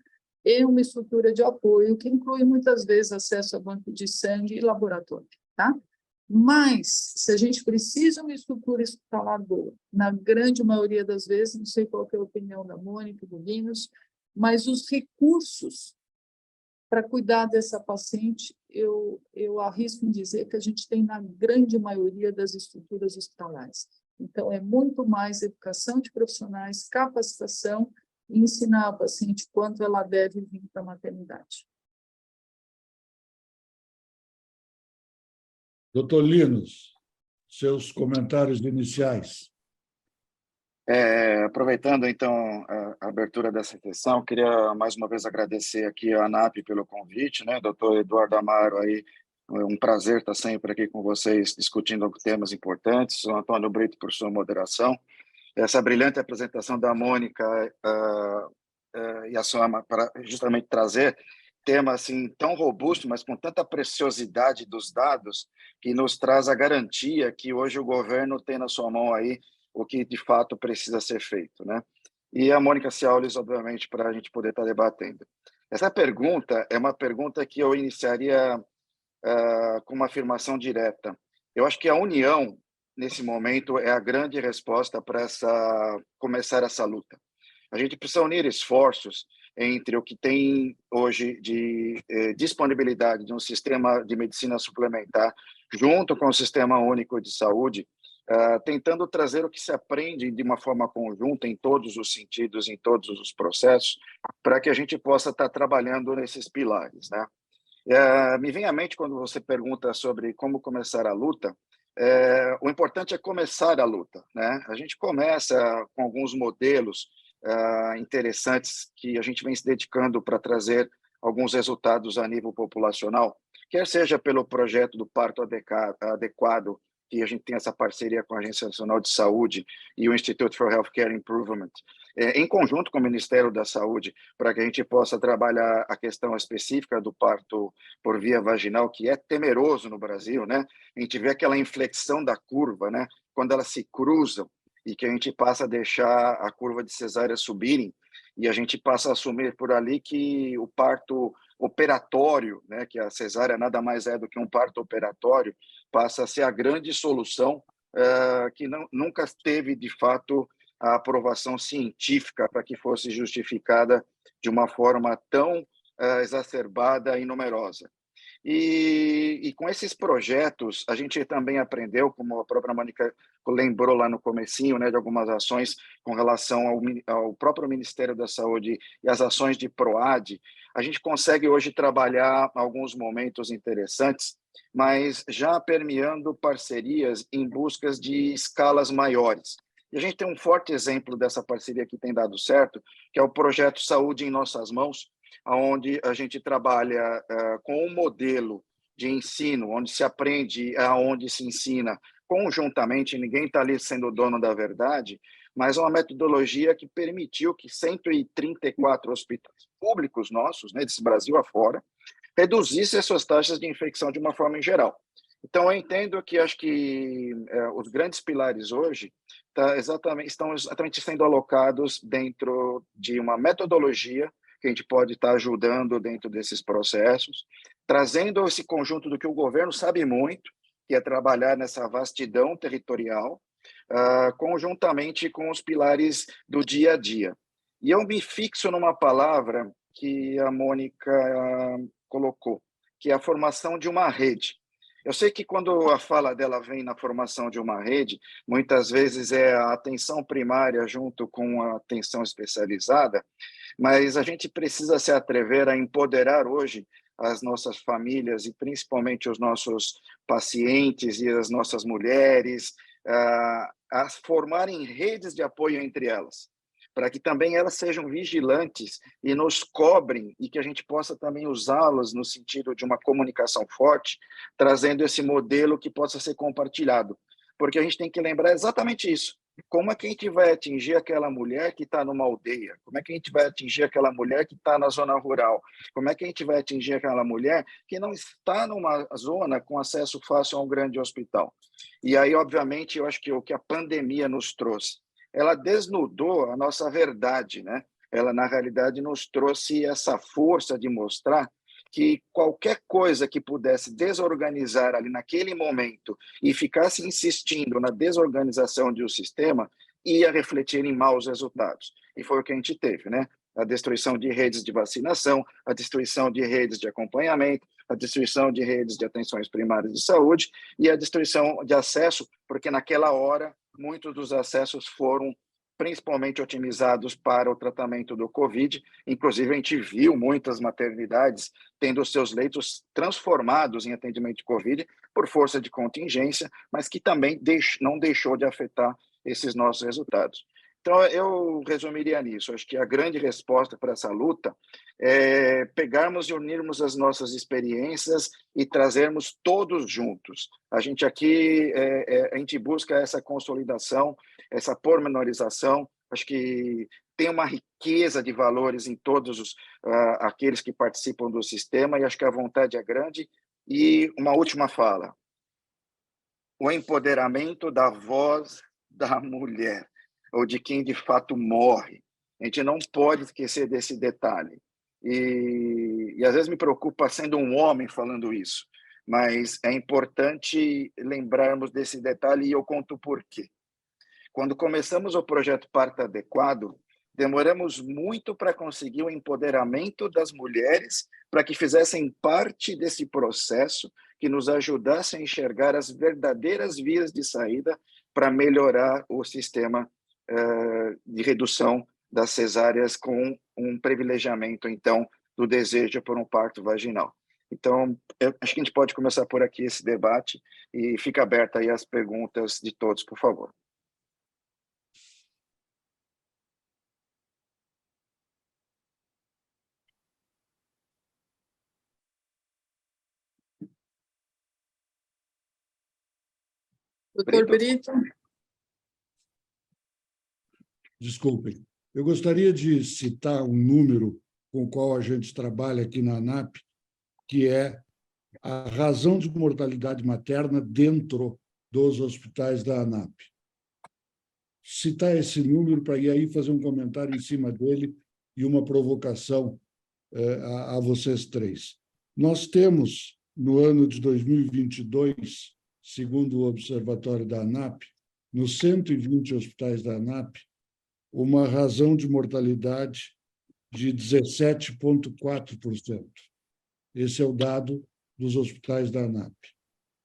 e uma estrutura de apoio que inclui muitas vezes acesso a banco de sangue e laboratório, tá? Mas, se a gente precisa de uma estrutura hospitalar boa, na grande maioria das vezes, não sei qual é a opinião da Mônica, do Linus, mas os recursos para cuidar dessa paciente, eu arrisco em dizer que a gente tem na grande maioria das estruturas hospitalares. Então, é muito mais educação de profissionais, capacitação e ensinar a paciente quanto ela deve vir para a maternidade.
Doutor Linos, seus comentários iniciais.
Aproveitando, então, a abertura dessa sessão, queria mais uma vez agradecer aqui a ANAP pelo convite, né? Doutor Eduardo Amaro, aí, um prazer estar sempre aqui com vocês discutindo temas importantes. O Antônio Brito por sua moderação. Essa brilhante apresentação da Mônica e a Soma para justamente trazer tema assim tão robusto, mas com tanta preciosidade dos dados, que nos traz a garantia que hoje o governo tem na sua mão aí o que de fato precisa ser feito, né? E a Mônica Ciaulis, obviamente, para a gente poder estar debatendo. Essa pergunta é uma pergunta que eu iniciaria com uma afirmação direta. Eu acho que a união, nesse momento, é a grande resposta para começar essa luta. A gente precisa unir esforços entre o que tem hoje de disponibilidade de um sistema de medicina suplementar, junto com o Sistema Único de Saúde, tentando trazer o que se aprende de uma forma conjunta em todos os sentidos, em todos os processos, para que a gente possa estar trabalhando nesses pilares, né? Me vem à mente, quando você pergunta sobre como começar a luta, o importante é começar a luta, né? A gente começa com alguns modelos interessantes que a gente vem se dedicando para trazer alguns resultados a nível populacional, quer seja pelo projeto do parto adequado, que a gente tem essa parceria com a Agência Nacional de Saúde e o Institute for Healthcare Improvement, em conjunto com o Ministério da Saúde, para que a gente possa trabalhar a questão específica do parto por via vaginal, que é temeroso no Brasil, né? A gente vê aquela inflexão da curva, né? Quando elas se cruzam, e que a gente passa a deixar a curva de cesárea subirem, e a gente passa a assumir por ali que o parto operatório, né, que a cesárea nada mais é do que um parto operatório, passa a ser a grande solução que nunca teve, de fato, a aprovação científica para que fosse justificada de uma forma tão exacerbada e numerosa. E com esses projetos, a gente também aprendeu, como a própria Mônica lembrou lá no comecinho, né, de algumas ações com relação ao próprio Ministério da Saúde e as ações de PROAD, a gente consegue hoje trabalhar alguns momentos interessantes, mas já permeando parcerias em busca de escalas maiores. E a gente tem um forte exemplo dessa parceria que tem dado certo, que é o projeto Saúde em Nossas Mãos, onde a gente trabalha com um modelo de ensino, onde se aprende, onde se ensina conjuntamente, ninguém está ali sendo dono da verdade, mas uma metodologia que permitiu que 134 hospitais públicos nossos, né, desse Brasil afora, reduzissem as suas taxas de infecção de uma forma em geral. Então, eu entendo que acho que os grandes pilares hoje estão exatamente sendo alocados dentro de uma metodologia que a gente pode estar ajudando dentro desses processos, trazendo esse conjunto do que o governo sabe muito, que é trabalhar nessa vastidão territorial, conjuntamente com os pilares do dia a dia. E eu me fixo numa palavra que a Mônica colocou, que é a formação de uma rede. Eu sei que quando a fala dela vem na formação de uma rede, muitas vezes é a atenção primária junto com a atenção especializada, mas a gente precisa se atrever a empoderar hoje as nossas famílias e principalmente os nossos pacientes e as nossas mulheres a formarem redes de apoio entre elas, para que também elas sejam vigilantes e nos cobrem e que a gente possa também usá-las no sentido de uma comunicação forte, trazendo esse modelo que possa ser compartilhado. Porque a gente tem que lembrar exatamente isso. Como é que a gente vai atingir aquela mulher que está numa aldeia? Como é que a gente vai atingir aquela mulher que está na zona rural? Como é que a gente vai atingir aquela mulher que não está numa zona com acesso fácil a um grande hospital? E aí, obviamente, eu acho que o que a pandemia nos trouxe, ela desnudou a nossa verdade, né? Ela, na realidade, nos trouxe essa força de mostrar que qualquer coisa que pudesse desorganizar ali naquele momento e ficasse insistindo na desorganização de um sistema, ia refletir em maus resultados. E foi o que a gente teve, né? A destruição de redes de vacinação, a destruição de redes de acompanhamento, a destruição de redes de atenções primárias de saúde e a destruição de acesso, porque naquela hora muitos dos acessos foram principalmente otimizados para o tratamento do Covid. Inclusive, a gente viu muitas maternidades tendo seus leitos transformados em atendimento de Covid por força de contingência, mas que também não deixou de afetar esses nossos resultados. Então, eu resumiria nisso. Acho que a grande resposta para essa luta é pegarmos e unirmos as nossas experiências e trazermos todos juntos. A gente aqui, a gente busca essa consolidação, essa pormenorização. Acho que tem uma riqueza de valores em todos aqueles que participam do sistema, e acho que a vontade é grande. E uma última fala: o empoderamento da voz da mulher, ou de quem de fato morre. A gente não pode esquecer desse detalhe. E às vezes me preocupa sendo um homem falando isso, mas é importante lembrarmos desse detalhe, e eu conto por quê. Quando começamos o projeto Parto Adequado, demoramos muito para conseguir o empoderamento das mulheres, para que fizessem parte desse processo, que nos ajudasse a enxergar as verdadeiras vias de saída para melhorar o sistema de redução das cesáreas, com um privilegiamento, então, do desejo por um parto vaginal. Então, acho que a gente pode começar por aqui esse debate, e fica aberta aí as perguntas de todos, por favor.
Doutor Brito?
Desculpem. Eu gostaria de citar um número com o qual a gente trabalha aqui na ANAP, que é a razão de mortalidade materna dentro dos hospitais da ANAP. Citar esse número para ir aí fazer um comentário em cima dele e uma provocação a vocês três. Nós temos, no ano de 2022, segundo o Observatório da ANAP, nos 120 hospitais da ANAP, uma razão de mortalidade de 17,4%. Esse é o dado dos hospitais da ANAP.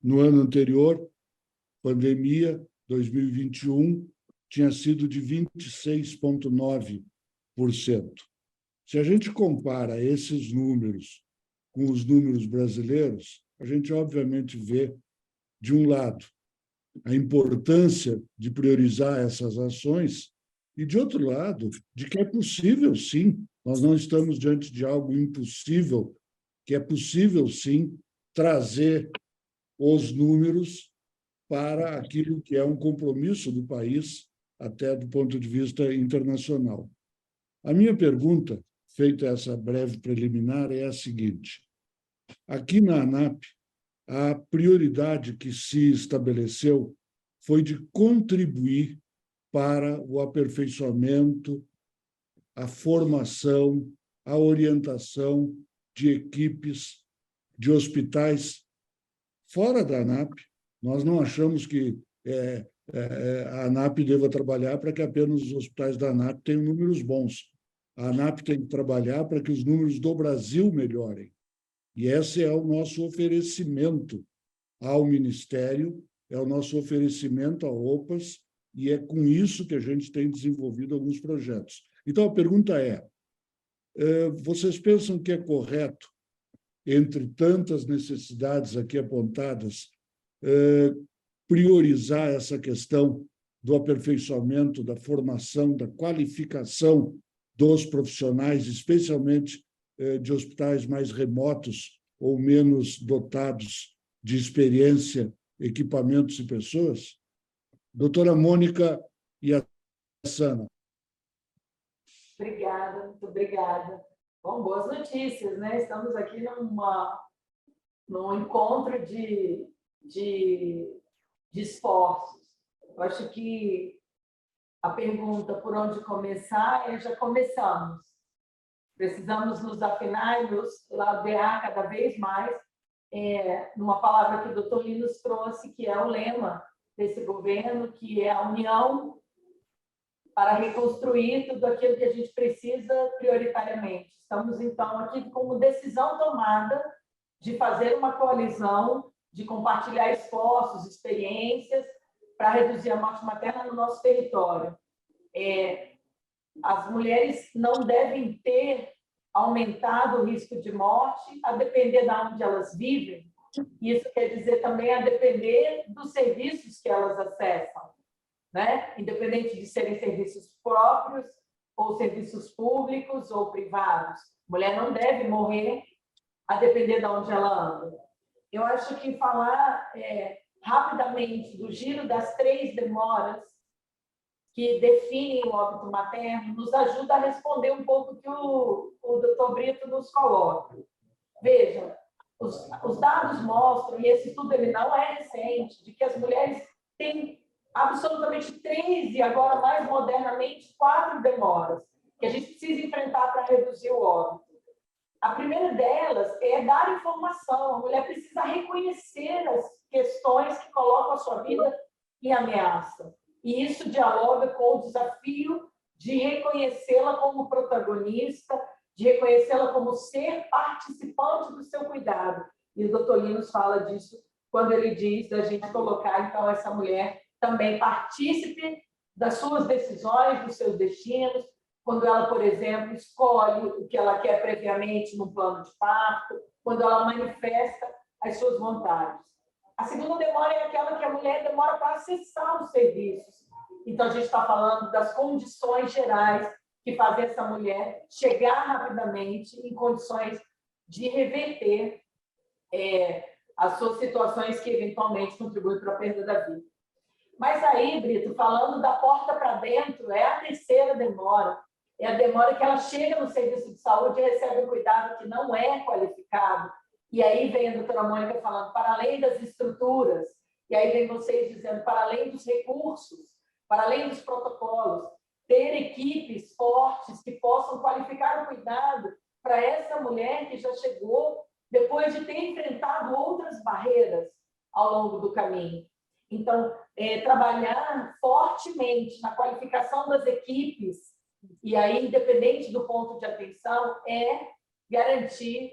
No ano anterior, pandemia, 2021, tinha sido de 26,9%. Se a gente compara esses números com os números brasileiros, a gente obviamente vê, de um lado, a importância de priorizar essas ações e, de outro lado, de que é possível, sim, nós não estamos diante de algo impossível, que é possível, sim, trazer os números para aquilo que é um compromisso do país, até do ponto de vista internacional. A minha pergunta, feita essa breve preliminar, é a seguinte: aqui na ANAP, a prioridade que se estabeleceu foi de contribuir para o aperfeiçoamento, a formação, a orientação de equipes de hospitais fora da ANAP. Nós não achamos que a ANAP deva trabalhar para que apenas os hospitais da ANAP tenham números bons. A ANAP tem que trabalhar para que os números do Brasil melhorem. E esse é o nosso oferecimento ao Ministério, é o nosso oferecimento à OPAS, e é com isso que a gente tem desenvolvido alguns projetos. Então, a pergunta é: vocês pensam que é correto, entre tantas necessidades aqui apontadas, priorizar essa questão do aperfeiçoamento, da formação, da qualificação dos profissionais, especialmente de hospitais mais remotos ou menos dotados de experiência, equipamentos e pessoas? Doutora Mônica e a Sana.
Obrigada, muito obrigada. Bom, boas notícias, né? Estamos aqui num encontro de esforços. Eu acho que a pergunta por onde começar, já começamos. Precisamos nos afinar e nos ladear cada vez mais numa palavra que o doutor Linus trouxe, que é o lema desse governo, que é a união para reconstruir tudo aquilo que a gente precisa prioritariamente. Estamos, então, aqui como decisão tomada de fazer uma coalizão, de compartilhar esforços, experiências, para reduzir a morte materna no nosso território. as mulheres não devem ter aumentado o risco de morte a depender de onde elas vivem. Isso quer dizer também a depender dos serviços que elas acessam, né? Independente de serem serviços próprios ou serviços públicos ou privados. A mulher não deve morrer a depender de onde ela anda. Eu acho que falar rapidamente do giro das 3 demoras que definem o óbito materno nos ajuda a responder um pouco o que o doutor Brito nos coloca. Vejam, os dados mostram, e esse estudo ele não é recente, de que as mulheres têm absolutamente 3 e agora mais modernamente 4 demoras que a gente precisa enfrentar para reduzir o óbito. A primeira delas é dar informação. A mulher precisa reconhecer as questões que colocam a sua vida em ameaça. E isso dialoga com o desafio de reconhecê-la como protagonista, de reconhecê-la como ser participante do seu cuidado. E o doutor Linus fala disso quando ele diz da gente colocar, então, essa mulher também partícipe das suas decisões, dos seus destinos, quando ela, por exemplo, escolhe o que ela quer previamente no plano de parto, quando ela manifesta as suas vontades. A segunda demora é aquela que a mulher demora para acessar os serviços. Então, a gente está falando das condições gerais que fazem essa mulher chegar rapidamente em condições de reverter as suas situações que eventualmente contribuem para a perda da vida. Mas aí, Brito, falando da porta para dentro, é a terceira demora. É a demora que ela chega no serviço de saúde e recebe um cuidado que não é qualificado. E aí vem a doutora Mônica falando, para além das estruturas, e aí vem vocês dizendo, para além dos recursos, para além dos protocolos, ter equipes fortes que possam qualificar o cuidado para essa mulher que já chegou depois de ter enfrentado outras barreiras ao longo do caminho. Então, trabalhar fortemente na qualificação das equipes, e aí, independente do ponto de atenção, é garantir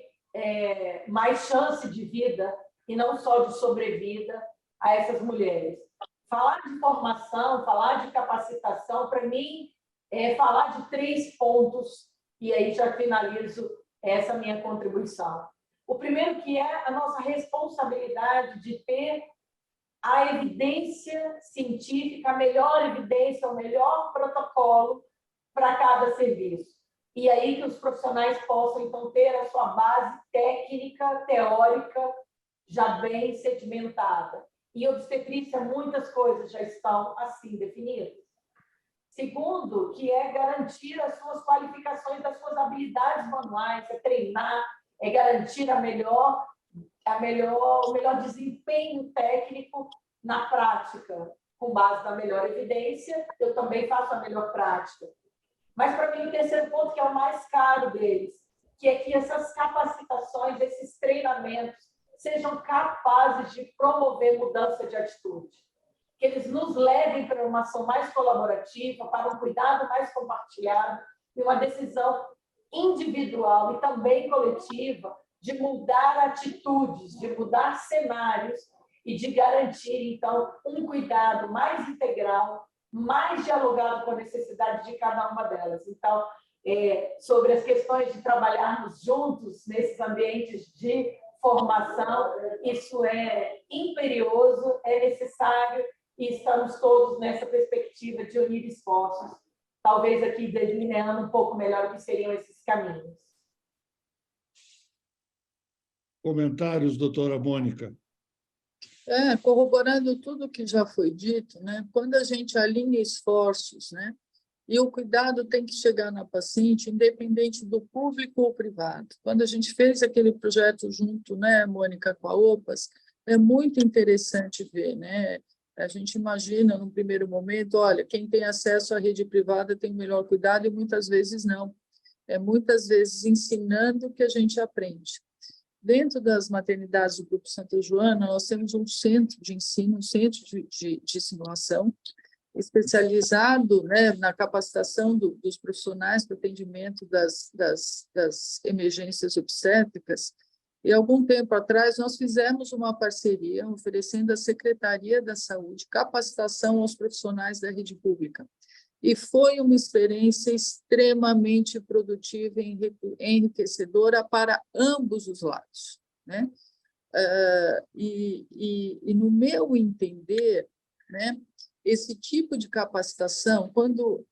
mais chance de vida e não só de sobrevida a essas mulheres. Falar de formação, falar de capacitação, para mim, é falar de 3 pontos, e aí já finalizo essa minha contribuição. O primeiro que é a nossa responsabilidade de ter a evidência científica, a melhor evidência, o melhor protocolo para cada serviço. E aí que os profissionais possam, então, ter a sua base técnica, teórica, já bem sedimentada. Em obstetrícia, muitas coisas já estão assim definidas. Segundo, que é garantir as suas qualificações, as suas habilidades manuais, é treinar, é garantir o melhor desempenho técnico na prática, com base na melhor evidência, eu também faço a melhor prática. Mas, para mim, o terceiro ponto, que é o mais caro deles, que é que essas capacitações, esses treinamentos, sejam capazes de promover mudança de atitude. Que eles nos levem para uma ação mais colaborativa, para um cuidado mais compartilhado e uma decisão individual e também coletiva de mudar atitudes, de mudar cenários e de garantir, então, um cuidado mais integral, mais dialogado com a necessidade de cada uma delas. Então, sobre as questões de trabalharmos juntos nesses ambientes de formação, isso é imperioso, é necessário e estamos todos nessa perspectiva de unir esforços, talvez aqui delineando um pouco melhor o que seriam esses caminhos.
Comentários, doutora Mônica.
Corroborando tudo que já foi dito, né? Quando a gente alinha esforços, né? E o cuidado tem que chegar na paciente, independente do público ou privado. Quando a gente fez aquele projeto junto, né, Mônica, com a OPAS, é muito interessante ver, né? A gente imagina, num primeiro momento, olha, quem tem acesso à rede privada tem o melhor cuidado, e muitas vezes não. Muitas vezes ensinando que a gente aprende. Dentro das maternidades do Grupo Santa Joana, nós temos um centro de ensino, um centro de simulação, especializado, né, na capacitação dos profissionais para atendimento das emergências obstétricas. E, algum tempo atrás, nós fizemos uma parceria oferecendo à Secretaria da Saúde capacitação aos profissionais da rede pública. e foi uma experiência extremamente produtiva e enriquecedora para ambos os lados, né? No meu entender, né, esse tipo de capacitação, quando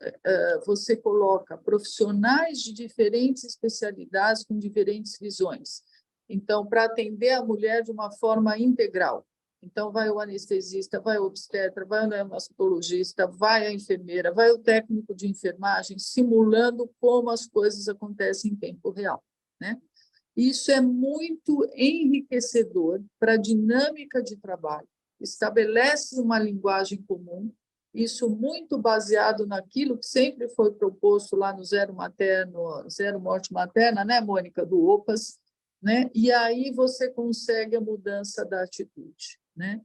você coloca profissionais de diferentes especialidades com diferentes visões, então, para atender a mulher de uma forma integral, então vai o anestesista, vai o obstetra, vai o neonatologista, vai a enfermeira, vai o técnico de enfermagem, simulando como as coisas acontecem em tempo real, né? Isso é muito enriquecedor para a dinâmica de trabalho, estabelece uma linguagem comum, isso muito baseado naquilo que sempre foi proposto lá no Zero Morte Materna, né, Mônica, do OPAS, né? E aí você consegue a mudança da atitude, né?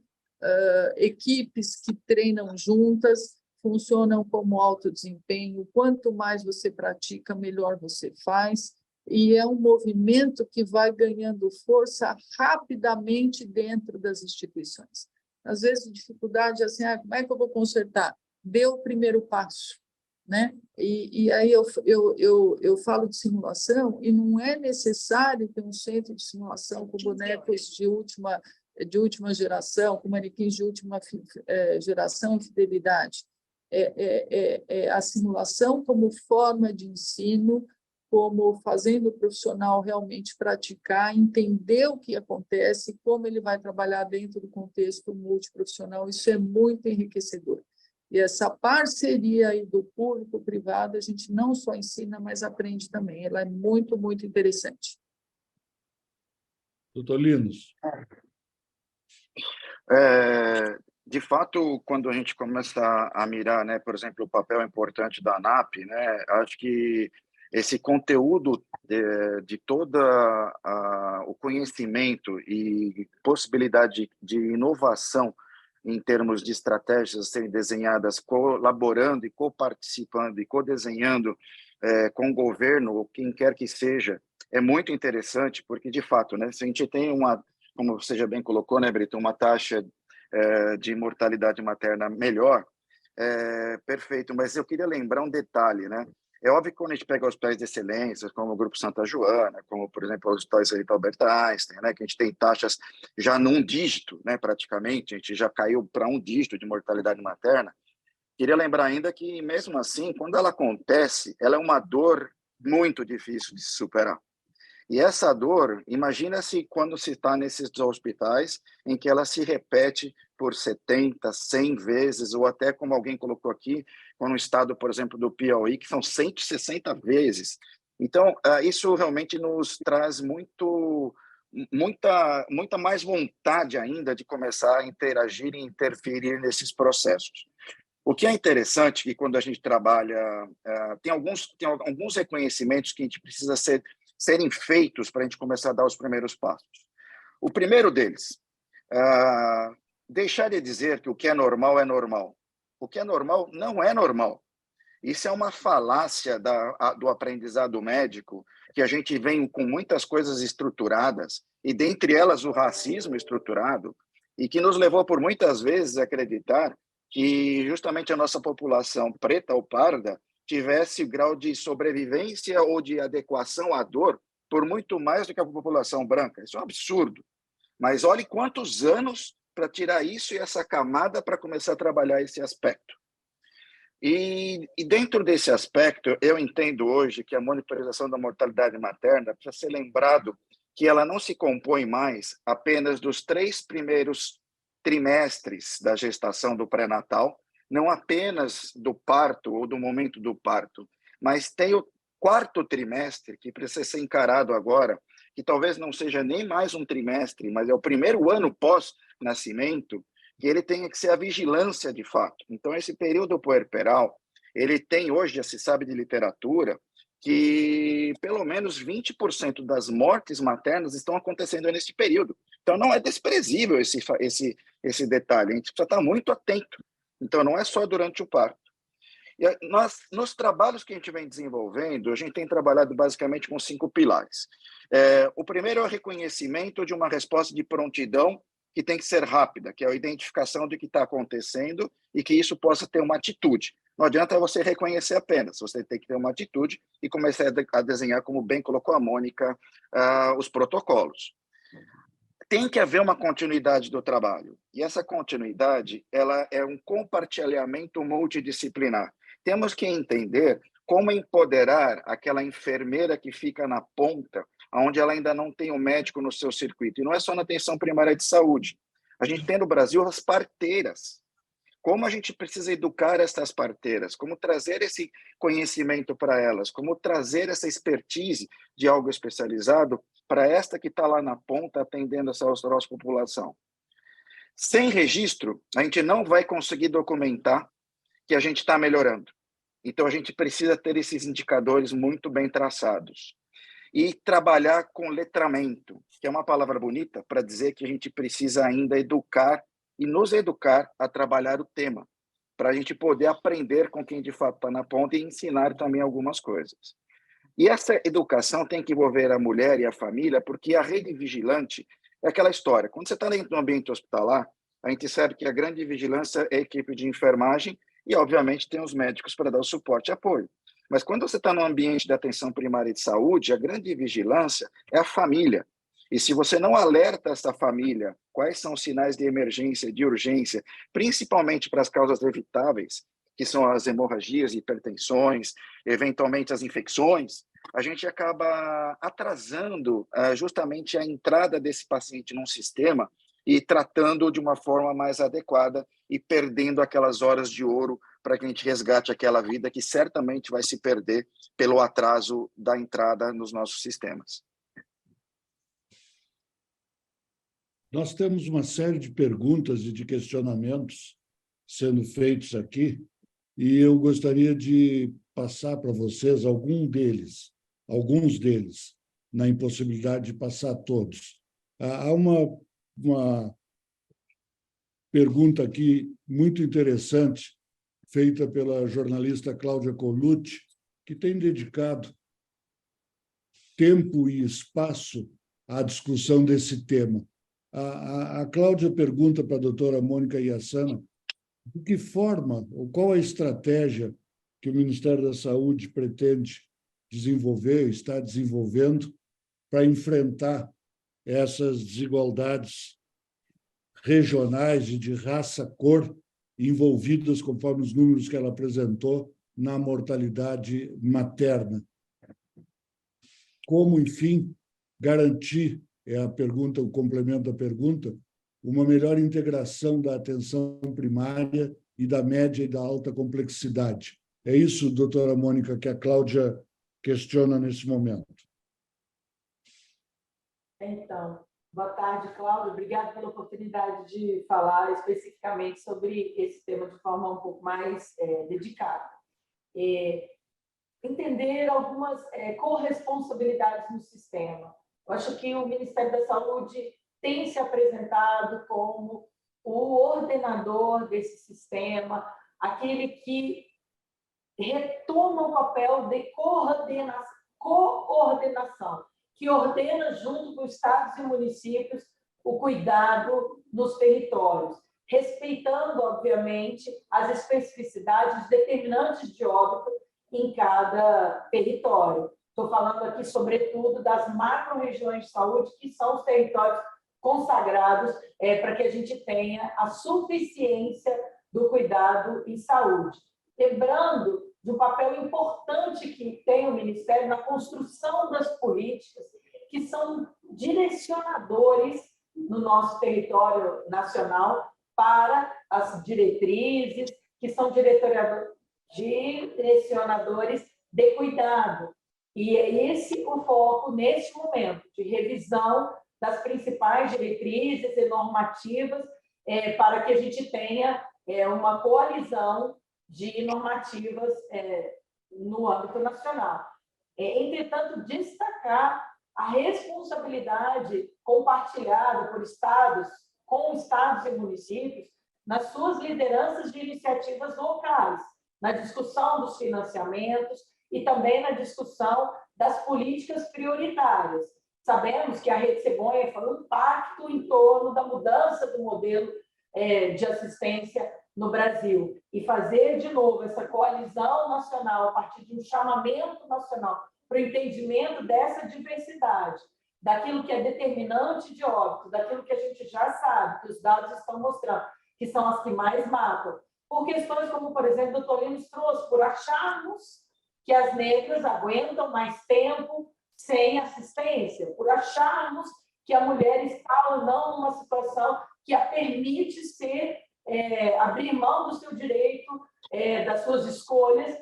Equipes que treinam juntas funcionam como alto desempenho, quanto mais você pratica, melhor você faz, e é um movimento que vai ganhando força rapidamente dentro das instituições. Às vezes, a dificuldade é assim, como é que eu vou consertar? Dê o primeiro passo, né? E aí eu falo de simulação e não é necessário ter um centro de simulação com bonecos de última geração, com manequins de última geração e fidelidade. A simulação como forma de ensino, como fazendo o profissional realmente praticar, entender o que acontece, como ele vai trabalhar dentro do contexto multiprofissional. Isso é muito enriquecedor. E essa parceria aí do público-privado, a gente não só ensina, mas aprende também. Ela é muito, muito interessante.
Doutor Linus.
De fato, quando a gente começa a mirar, né, por exemplo, o papel importante da ANAP, né, acho que esse conteúdo de todo o conhecimento e possibilidade de inovação em termos de estratégias a serem desenhadas, colaborando e coparticipando e codesenhando com o governo, ou quem quer que seja, é muito interessante, porque, de fato, né, se a gente tem como você já bem colocou, né, Brito, uma taxa de mortalidade materna melhor, perfeito, mas eu queria lembrar um detalhe, né? É óbvio que quando a gente pega hospitais de excelência, como o Grupo Santa Joana, como, por exemplo, os hospitais Albert Einstein, né, que a gente tem taxas já num dígito, né, praticamente, a gente já caiu para um dígito de mortalidade materna. Queria lembrar ainda que, mesmo assim, quando ela acontece, ela é uma dor muito difícil de se superar. E essa dor, imagina-se quando se está nesses hospitais em que ela se repete por 70, 100 vezes, ou até, como alguém colocou aqui, no estado, por exemplo, do Piauí, que são 160 vezes. Então, isso realmente nos traz muita mais vontade ainda de começar a interagir e interferir nesses processos. O que é interessante é que quando a gente trabalha, tem alguns reconhecimentos que a gente precisa serem feitos para a gente começar a dar os primeiros passos. O primeiro deles, deixar de dizer que o que é normal é normal. O que é normal não é normal. Isso é uma falácia do aprendizado médico, que a gente vem com muitas coisas estruturadas, e dentre elas o racismo estruturado, e que nos levou por muitas vezes a acreditar que justamente a nossa população preta ou parda tivesse grau de sobrevivência ou de adequação à dor por muito mais do que a população branca. Isso é um absurdo. Mas olhe quantos anos para tirar isso e essa camada para começar a trabalhar esse aspecto. E dentro desse aspecto, eu entendo hoje que a monitorização da mortalidade materna precisa ser lembrado que ela não se compõe mais apenas dos 3 primeiros trimestres da gestação do pré-natal, não apenas do parto ou do momento do parto, mas tem o 4º trimestre que precisa ser encarado agora, que talvez não seja nem mais um trimestre, mas é o primeiro ano pós-nascimento, que ele tenha que ser a vigilância de fato. Então, esse período puerperal, ele tem hoje, já se sabe de literatura, que pelo menos 20% das mortes maternas estão acontecendo nesse período. Então, não é desprezível esse detalhe, a gente precisa estar muito atento. Então, não é só durante o parto. E nos trabalhos que a gente vem desenvolvendo, a gente tem trabalhado basicamente com 5 pilares. O primeiro é o reconhecimento de uma resposta de prontidão que tem que ser rápida, que é a identificação do que está acontecendo e que isso possa ter uma atitude. Não adianta você reconhecer apenas, você tem que ter uma atitude e começar a desenhar, como bem colocou a Mônica, os protocolos. Tem que haver uma continuidade do trabalho, e essa continuidade ela é um compartilhamento multidisciplinar. Temos que entender como empoderar aquela enfermeira que fica na ponta, onde ela ainda não tem um médico no seu circuito. E não é só na atenção primária de saúde. A gente tem no Brasil as parteiras. Como a gente precisa educar essas parteiras, como trazer esse conhecimento para elas, como trazer essa expertise de algo especializado para esta que está lá na ponta atendendo essa nossa população. Sem registro, a gente não vai conseguir documentar que a gente está melhorando. Então, a gente precisa ter esses indicadores muito bem traçados. E trabalhar com letramento, que é uma palavra bonita para dizer que a gente precisa ainda educar e nos educar a trabalhar o tema, para a gente poder aprender com quem de fato está na ponta e ensinar também algumas coisas. E essa educação tem que envolver a mulher e a família, porque a rede vigilante é aquela história. Quando você está dentro do ambiente hospitalar, a gente sabe que a grande vigilância é a equipe de enfermagem e, obviamente, tem os médicos para dar o suporte e apoio. Mas quando você está no ambiente de atenção primária de saúde, a grande vigilância é a família. E se você não alerta essa família quais são os sinais de emergência, de urgência, principalmente para as causas evitáveis, que são as hemorragias, hipertensões, eventualmente as infecções, a gente acaba atrasando justamente a entrada desse paciente num sistema e tratando de uma forma mais adequada e perdendo aquelas horas de ouro para que a gente resgate aquela vida que certamente vai se perder pelo atraso da entrada nos nossos sistemas.
Nós temos uma série de perguntas e de questionamentos sendo feitos aqui, e eu gostaria de passar para vocês alguns deles, na impossibilidade de passar todos. Há uma pergunta aqui muito interessante, feita pela jornalista Cláudia Colucci, que tem dedicado tempo e espaço à discussão desse tema. A Cláudia pergunta para a doutora Mônica Iassana de que forma, ou qual a estratégia que o Ministério da Saúde pretende desenvolver, está desenvolvendo, para enfrentar essas desigualdades regionais e de raça-cor envolvidas, conforme os números que ela apresentou, na mortalidade materna. Como, enfim, garantir, é a pergunta, o complemento da pergunta, uma melhor integração da atenção primária e da média e da alta complexidade. É isso, doutora Mônica, que a Cláudia questiona nesse momento.
Então, boa tarde, Cláudia. Obrigada pela oportunidade de falar especificamente sobre esse tema de forma um pouco mais dedicada. Entender algumas corresponsabilidades no sistema. Eu acho que o Ministério da Saúde tem se apresentado como o ordenador desse sistema, aquele que retoma o papel de coordenação, que ordena junto com os estados e municípios o cuidado nos territórios, respeitando, obviamente, as especificidades determinantes de óbito em cada território. Estou falando aqui, sobretudo, das macro-regiões de saúde, que são os territórios consagrados para que a gente tenha a suficiência do cuidado em saúde. Lembrando do papel importante que tem o Ministério na construção das políticas, que são direcionadores no nosso território nacional para as diretrizes, que são direcionadores de cuidado. E é esse o foco, neste momento, de revisão das principais diretrizes e normativas para que a gente tenha uma coalizão de normativas no âmbito nacional. Entretanto, destacar a responsabilidade compartilhada por estados, com estados e municípios, nas suas lideranças de iniciativas locais, na discussão dos financiamentos e também na discussão das políticas prioritárias. Sabemos que a Rede Cegonha foi um pacto em torno da mudança do modelo de assistência no Brasil. e fazer de novo essa coalizão nacional a partir de um chamamento nacional para o entendimento dessa diversidade, daquilo que é determinante de óbito, daquilo que a gente já sabe, que os dados estão mostrando, que são as que mais matam, por questões como, por exemplo, o doutor Lemos trouxe, por acharmos que as negras aguentam mais tempo sem assistência, por acharmos que a mulher está ou não numa situação que a permite abrir mão do seu direito, das suas escolhas,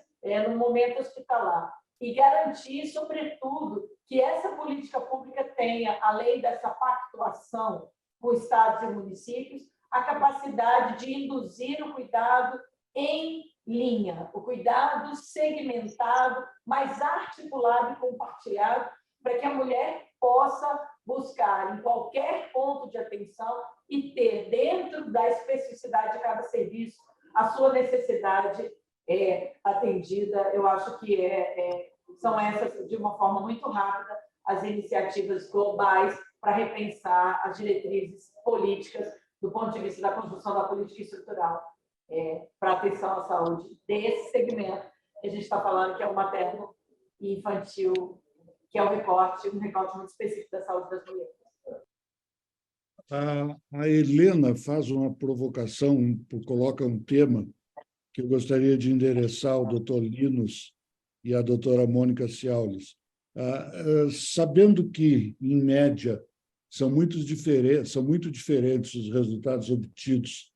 no momento hospitalar. E garantir, sobretudo, que essa política pública tenha, além dessa pactuação com estados e municípios, a capacidade de induzir o cuidado em linha, o cuidado segmentado, mais articulado e compartilhado, para que a mulher possa buscar em qualquer ponto de atenção e ter, dentro da especificidade de cada serviço, a sua necessidade atendida. Eu acho que são essas, de uma forma muito rápida, as iniciativas globais para repensar as diretrizes políticas do ponto de vista da construção da política estrutural para atenção à saúde desse segmento que a gente está falando, que é o materno e infantil, que é um recorte muito específico da saúde das mulheres.
A Helena faz uma provocação, coloca um tema que eu gostaria de endereçar ao doutor Linus e à doutora Mônica Ciaulis. Sabendo que, em média, são muito diferentes os resultados obtidos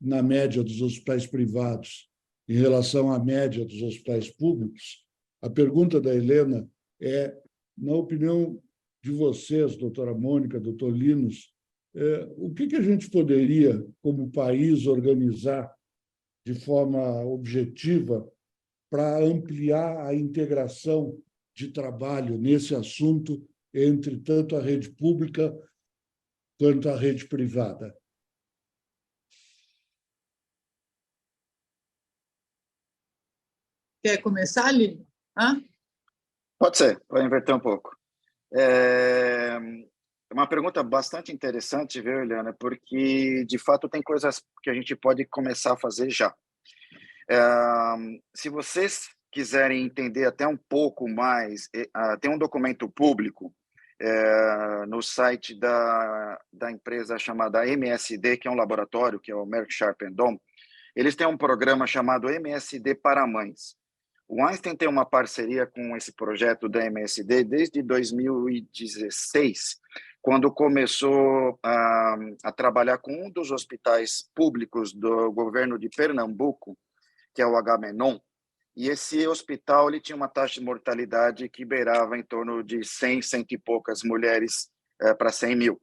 na média dos hospitais privados em relação à média dos hospitais públicos, a pergunta da Helena é, na opinião de vocês, doutora Mônica, doutor Linus, o que a gente poderia, como país, organizar de forma objetiva para ampliar a integração de trabalho nesse assunto entre tanto a rede pública quanto a rede privada?
Quer começar, Lili?
Pode ser, para inverter um pouco. É uma pergunta bastante interessante, viu, Eliana? Porque, de fato, tem coisas que a gente pode começar a fazer já. Se vocês quiserem entender até um pouco mais, tem um documento público no site da empresa chamada MSD, que é um laboratório, que é o Merck Sharp & Dohme. Eles têm um programa chamado MSD para Mães. O Einstein tem uma parceria com esse projeto da MSD desde 2016, quando começou a trabalhar com um dos hospitais públicos do governo de Pernambuco, que é o Agamenon, e esse hospital ele tinha uma taxa de mortalidade que beirava em torno de 100 e poucas mulheres para 100 mil.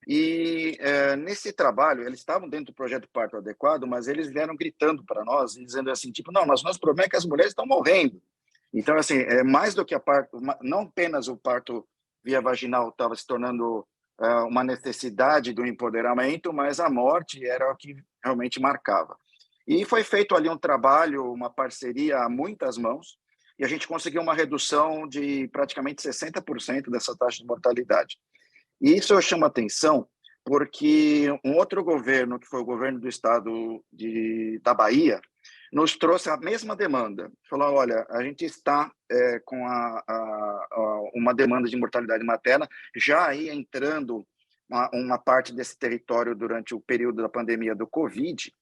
E nesse trabalho, eles estavam dentro do projeto Parto Adequado, mas eles vieram gritando para nós, dizendo assim, tipo, não, mas nosso problema é que as mulheres estão morrendo. Então, assim, mais do que a parto, não apenas o parto via vaginal estava se tornando uma necessidade do empoderamento, mas a morte era o que realmente marcava. E foi feito ali um trabalho, uma parceria a muitas mãos, e a gente conseguiu uma redução de praticamente 60% dessa taxa de mortalidade. E isso eu chamo a atenção porque um outro governo, que foi o governo do estado da Bahia, nos trouxe a mesma demanda. Falou, olha, a gente está com uma demanda de mortalidade materna, já aí entrando uma parte desse território durante o período da pandemia do Covid,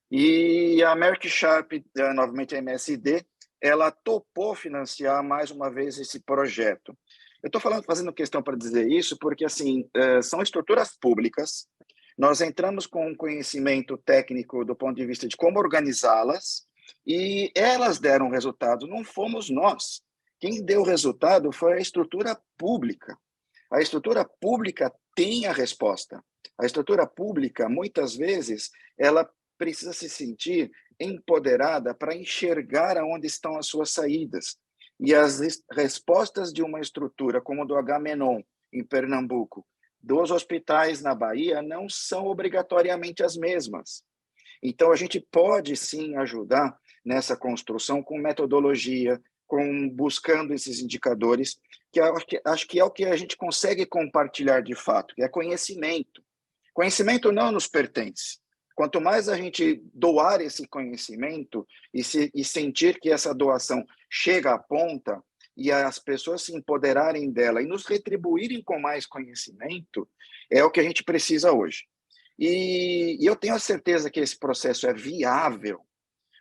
e a Merck Sharp, novamente a MSD, ela topou financiar mais uma vez esse projeto. Eu estou fazendo questão para dizer isso porque, assim, são estruturas públicas, nós entramos com um conhecimento técnico do ponto de vista de como organizá-las e elas deram resultado, não fomos nós. Quem deu resultado foi a estrutura pública. A estrutura pública tem a resposta. A estrutura pública, muitas vezes, ela precisa se sentir empoderada para enxergar aonde estão as suas saídas. E as respostas de uma estrutura como a do Agamenon, em Pernambuco, dos hospitais na Bahia, não são obrigatoriamente as mesmas. Então, a gente pode, sim, ajudar nessa construção com metodologia, buscando esses indicadores, que acho que é o que a gente consegue compartilhar de fato, que é conhecimento. Conhecimento não nos pertence. Quanto mais a gente doar esse conhecimento e sentir que essa doação chega à ponta e as pessoas se empoderarem dela e nos retribuírem com mais conhecimento, é o que a gente precisa hoje. E eu tenho a certeza que esse processo é viável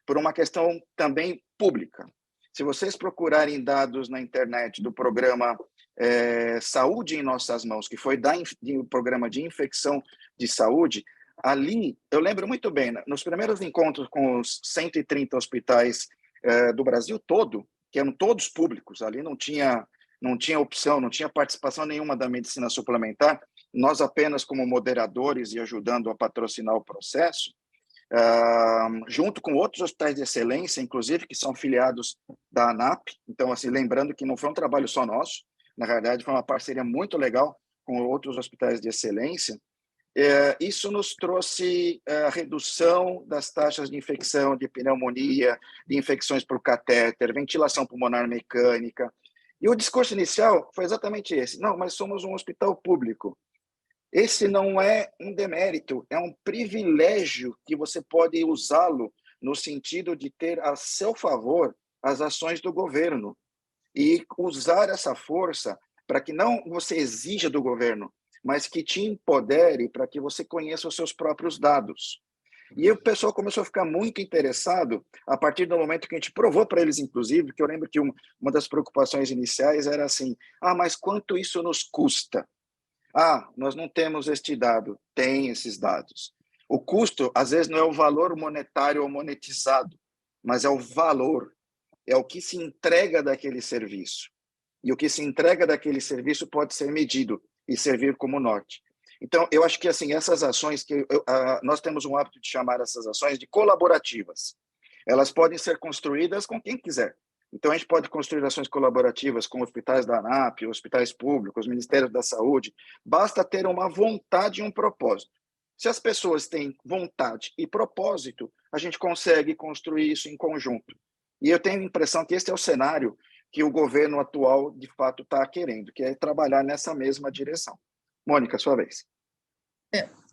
por uma questão também pública. Se vocês procurarem dados na internet do programa Saúde em Nossas Mãos, que foi do programa de infecção de saúde, ali, eu lembro muito bem, nos primeiros encontros com os 130 hospitais do Brasil todo, que eram todos públicos, ali não tinha opção, não tinha participação nenhuma da medicina suplementar, nós apenas como moderadores e ajudando a patrocinar o processo, junto com outros hospitais de excelência, inclusive, que são filiados da ANAP. Então, assim, lembrando que não foi um trabalho só nosso, na verdade, foi uma parceria muito legal com outros hospitais de excelência. Isso nos trouxe a redução das taxas de infecção, de pneumonia, de infecções por catéter, ventilação pulmonar mecânica. E o discurso inicial foi exatamente esse. Não, mas somos um hospital público. Esse não é um demérito, é um privilégio que você pode usá-lo no sentido de ter a seu favor as ações do governo e usar essa força para que não você exija do governo, mas que te empodere para que você conheça os seus próprios dados. E o pessoal começou a ficar muito interessado a partir do momento que a gente provou para eles, inclusive, que eu lembro que uma das preocupações iniciais era assim, mas quanto isso nos custa? Nós não temos este dado. Tem esses dados. O custo, às vezes, não é o valor monetário ou monetizado, mas é o valor, é o que se entrega daquele serviço. E o que se entrega daquele serviço pode ser medido e servir como norte. Então, eu acho que assim, essas ações, nós temos um hábito de chamar essas ações de colaborativas. Elas podem ser construídas com quem quiser. Então, a gente pode construir ações colaborativas com hospitais da ANAP, hospitais públicos, Ministérios da Saúde. Basta ter uma vontade e um propósito. Se as pessoas têm vontade e propósito, a gente consegue construir isso em conjunto. E eu tenho a impressão que esse é o cenário que o governo atual, de fato, está querendo, que é trabalhar nessa mesma direção. Mônica, sua vez.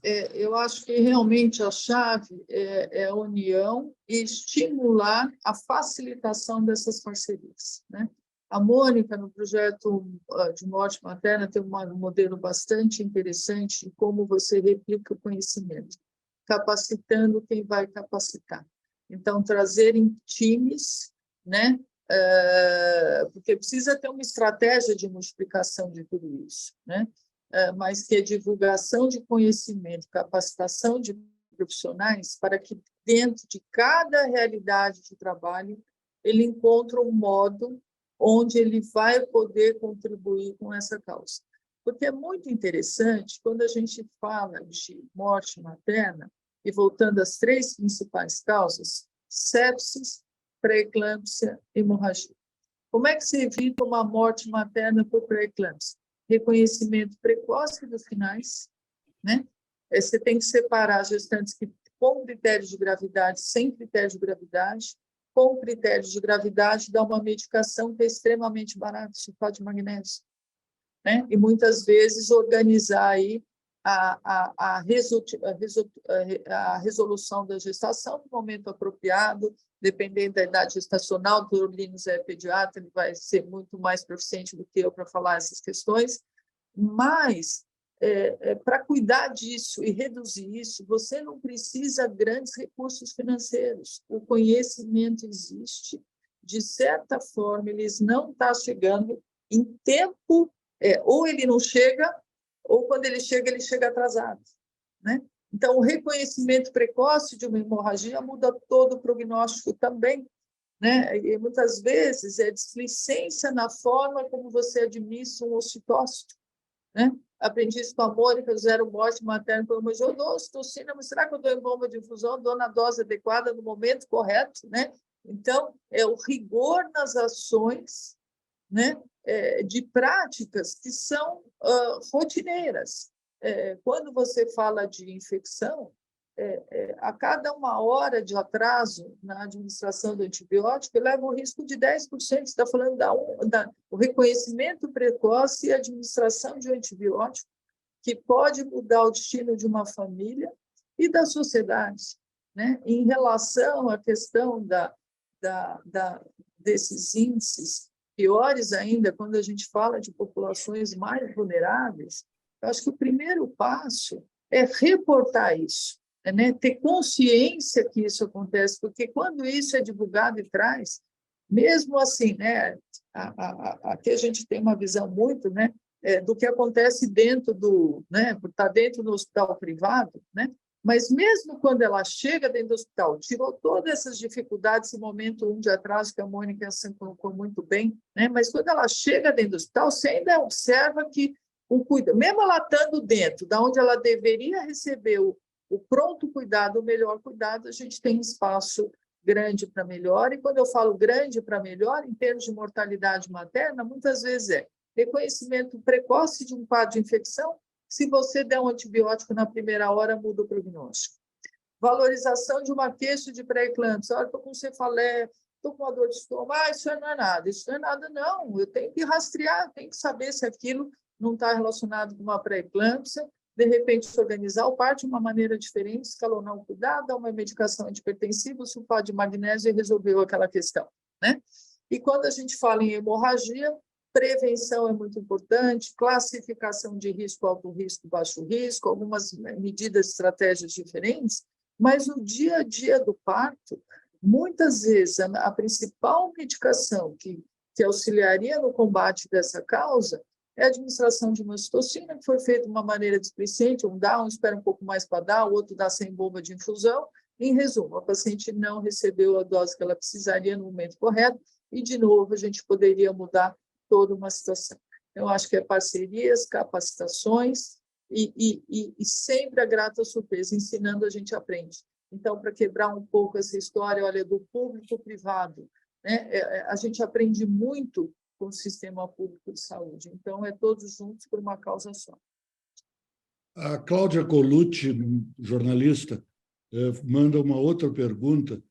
Eu acho que realmente a chave é a união e estimular a facilitação dessas parcerias, né? A Mônica, no projeto de morte materna, tem um modelo bastante interessante de como você replica o conhecimento, capacitando quem vai capacitar. Então, trazer em times, né? Porque precisa ter uma estratégia de multiplicação de tudo isso, né? Mas que a divulgação de conhecimento, capacitação de profissionais, para que dentro de cada realidade de trabalho ele encontre um modo onde ele vai poder contribuir com essa causa. Porque é muito interessante, quando a gente fala de morte materna, e voltando às 3 principais causas, sepsis, pré-eclâmpsia e hemorragia. Como é que se evita uma morte materna por pré-eclâmpsia? Reconhecimento precoce dos sinais, né? Você tem que separar gestantes que com critérios de gravidade, sem critérios de gravidade, com critérios de gravidade, dá uma medicação que é extremamente barata, sulfato de magnésio, né? E muitas vezes organizar aí a resolução da gestação no momento apropriado, dependendo da idade gestacional. O Dr. Linus é pediatra, ele vai ser muito mais proficiente do que eu para falar essas questões, mas para cuidar disso e reduzir isso, você não precisa de grandes recursos financeiros. O conhecimento existe, de certa forma, eles não estão chegando em tempo, ou ele não chega, ou quando ele chega atrasado, né? Então, o reconhecimento precoce de uma hemorragia muda todo o prognóstico também, né? E muitas vezes é displicência na forma como você administra um oxitócito, né? Aprendi isso com a Mônica, zero morte materna, mas eu dou ocitocina, mas será que eu dou em bomba de infusão? Dou na dose adequada no momento correto, né? Então, é o rigor nas ações, né? De práticas que são rotineiras. Quando você fala de infecção, a cada 1 hora de atraso na administração do antibiótico, leva um risco de 10%. Você está falando do reconhecimento precoce e administração de um antibiótico, que pode mudar o destino de uma família e da sociedade, né? Em relação à questão desses índices, piores ainda, quando a gente fala de populações mais vulneráveis, eu acho que o primeiro passo é reportar isso, né? Ter consciência que isso acontece, porque quando isso é divulgado e traz, mesmo assim, né? Aqui a gente tem uma visão muito, né? Do que acontece dentro do, né? Por estar dentro do hospital privado, né? Mas mesmo quando ela chega dentro do hospital, tirou todas essas dificuldades, esse momento de atraso que a Mônica colocou muito bem, né? Mas quando ela chega dentro do hospital, você ainda observa que mesmo ela estando dentro, da onde ela deveria receber o pronto cuidado, o melhor cuidado, a gente tem espaço grande para melhor. E quando eu falo grande para melhor, em termos de mortalidade materna, muitas vezes é reconhecimento precoce de um quadro de infecção. Se você der um antibiótico na primeira hora, muda o prognóstico. Valorização de uma queixa de pré-eclâmpsia. Olha, estou com cefaleia, estou com uma dor de estômago. Isso não é nada. Isso não é nada, não. Eu tenho que rastrear, eu tenho que saber se aquilo não está relacionado com uma pré-eclâmpsia. De repente, se organizar o parto de uma maneira diferente, escalonar o cuidado, dar uma medicação antipertensiva, sulfato de magnésio e resolveu aquela questão, né? E quando a gente fala em hemorragia, prevenção é muito importante, classificação de risco, alto risco, baixo risco, algumas medidas, estratégias diferentes, mas no dia a dia do parto, muitas vezes a principal medicação que auxiliaria no combate dessa causa é a administração de uma ocitocina, que foi feita de uma maneira displicente, um dá, um espera um pouco mais para dar, o outro dá sem bomba de infusão. Em resumo, a paciente não recebeu a dose que ela precisaria no momento correto, e, de novo, a gente poderia mudar toda uma situação. Eu acho que é parcerias, capacitações e sempre a grata surpresa, ensinando a gente aprende. Então, para quebrar um pouco essa história, olha, do público-privado, né? A gente aprende muito com o sistema público de saúde. Então, é todos juntos por uma causa só.
A Cláudia Colucci, jornalista, manda uma outra pergunta.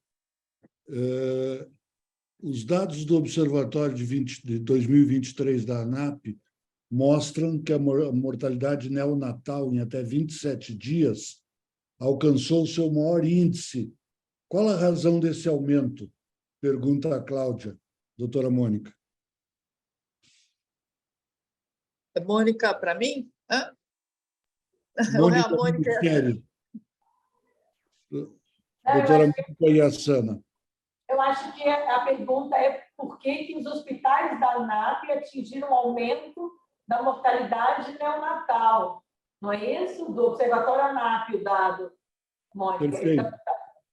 Os dados do Observatório de 2023 da ANAP mostram que a mortalidade neonatal em até 27 dias alcançou o seu maior índice. Qual a razão desse aumento? Pergunta a Cláudia, doutora Mônica.
Mônica, para mim? Hã?
Mônica,
a Mônica...
Doutora Mônica Iassana.
Eu acho que a pergunta é por que os hospitais da ANAP atingiram um aumento da mortalidade neonatal. Não é isso? Do Observatório ANAP, o dado, Mônica.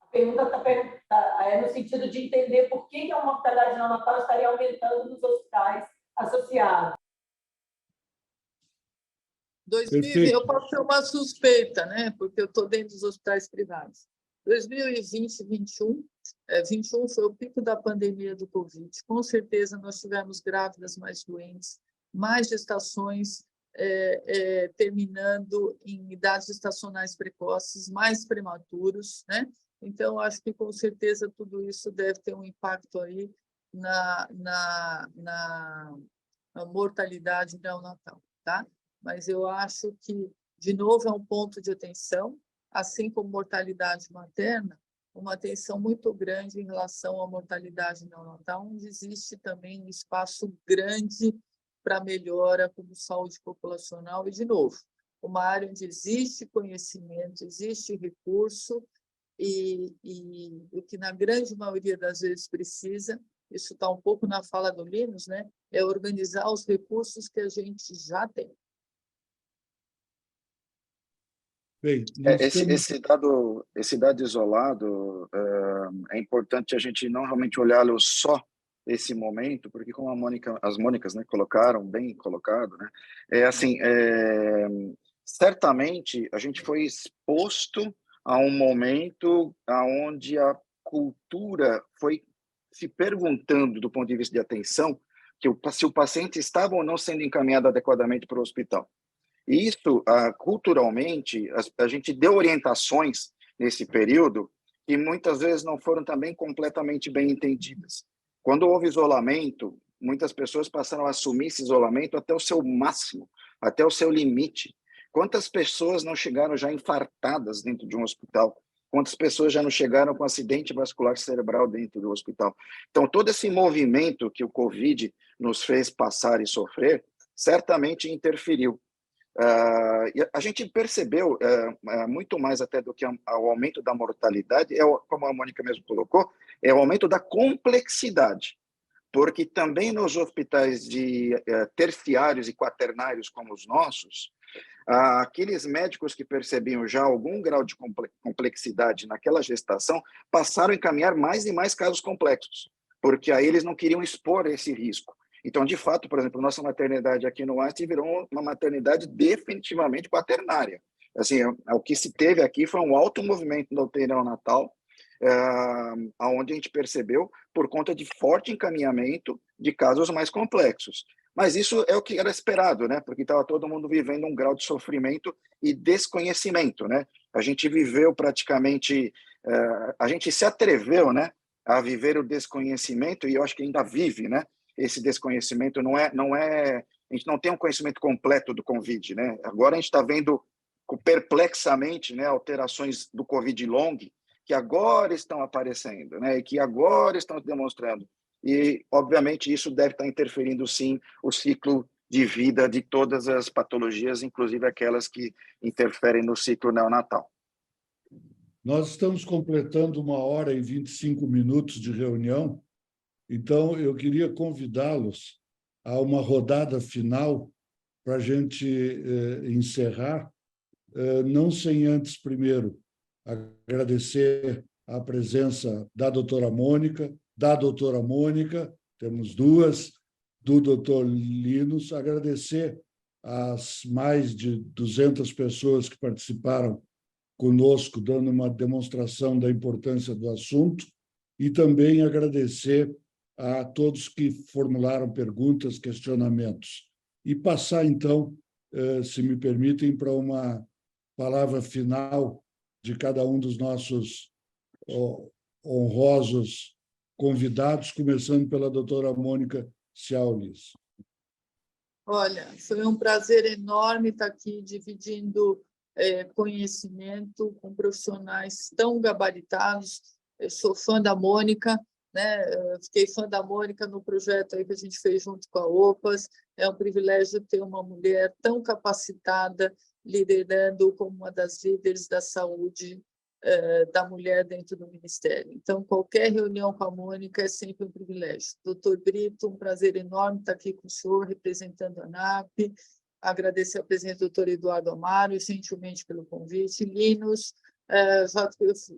A pergunta é no sentido de entender por que a mortalidade neonatal estaria aumentando nos hospitais associados.
Eu posso ter uma suspeita, né? Porque eu estou dentro dos hospitais privados. 2020 e 2021, 21 foi o pico da pandemia do Covid. Com certeza, nós tivemos grávidas mais doentes, mais gestações terminando em idades gestacionais precoces, mais prematuros, né? Então, acho que, com certeza, tudo isso deve ter um impacto aí na mortalidade neonatal, tá? Mas eu acho que, de novo, é um ponto de atenção, assim como mortalidade materna, uma atenção muito grande em relação à mortalidade neonatal, onde existe também um espaço grande para melhora como saúde populacional. E, de novo, uma área onde existe conhecimento, existe recurso, e o que, na grande maioria das vezes, precisa, isso está um pouco na fala do Linus, né? É organizar os recursos que a gente já tem.
Bem,
esse dado isolado, é importante a gente não realmente olhá-lo só esse momento, porque como as Mônicas, né, colocaram, bem colocado, né, certamente a gente foi exposto a um momento onde a cultura foi se perguntando, do ponto de vista de atenção, se o paciente estava ou não sendo encaminhado adequadamente para o hospital. E isso, culturalmente, a gente deu orientações nesse período que muitas vezes não foram também completamente bem entendidas. Quando houve isolamento, muitas pessoas passaram a assumir esse isolamento até o seu máximo, até o seu limite, Quantas pessoas não chegaram já infartadas dentro de um hospital? Quantas pessoas já não chegaram com acidente vascular cerebral dentro do hospital? Então, todo esse movimento que o Covid nos fez passar e sofrer, certamente interferiu. E a gente percebeu, muito mais até do que o aumento da mortalidade, como a Mônica mesmo colocou, é o aumento da complexidade. Porque também nos hospitais terciários e quaternários como os nossos, aqueles médicos que percebiam já algum grau de complexidade naquela gestação passaram a encaminhar mais e mais casos complexos, porque aí eles não queriam expor esse risco. Então, de fato, por exemplo, nossa maternidade aqui no Einstein virou uma maternidade definitivamente quaternária. Assim, o que se teve aqui foi um alto movimento no UTI neonatal, onde a gente percebeu por conta de forte encaminhamento de casos mais complexos. Mas isso é o que era esperado, né? Porque estava todo mundo vivendo um grau de sofrimento e desconhecimento, né? A gente viveu praticamente, a gente se atreveu, né, a viver o desconhecimento, e eu acho que ainda vive, né? Esse desconhecimento não é, a gente não tem um conhecimento completo do Covid, né? Agora a gente está vendo perplexamente, né, alterações do Covid long, que agora estão aparecendo, né, e que agora estão demonstrando. E, obviamente, isso deve estar interferindo, sim, o ciclo de vida de todas as patologias, inclusive aquelas que interferem no ciclo neonatal.
Nós estamos completando 1 hora e 25 minutos de reunião, então eu queria convidá-los a uma rodada final para a gente encerrar, não sem antes, primeiro, agradecer a presença da doutora Mônica, temos duas, do doutor Linus, agradecer às mais de 200 pessoas que participaram conosco, dando uma demonstração da importância do assunto, e também agradecer a todos que formularam perguntas, questionamentos. E passar, então, se me permitem, para uma palavra final de cada um dos nossos honrosos convidados, começando pela doutora Mônica Ciaulis.
Olha, foi um prazer enorme estar aqui dividindo conhecimento com profissionais tão gabaritados. Eu sou fã da Mônica, né? Fiquei fã da Mônica no projeto aí que a gente fez junto com a OPAS. É um privilégio ter uma mulher tão capacitada liderando como uma das líderes da saúde da mulher dentro do Ministério. Então, qualquer reunião com a Mônica é sempre um privilégio. Doutor Brito, um prazer enorme estar aqui com o senhor, representando a ANAP. Agradecer ao presidente doutor Eduardo Amaro, gentilmente pelo convite. Linus, já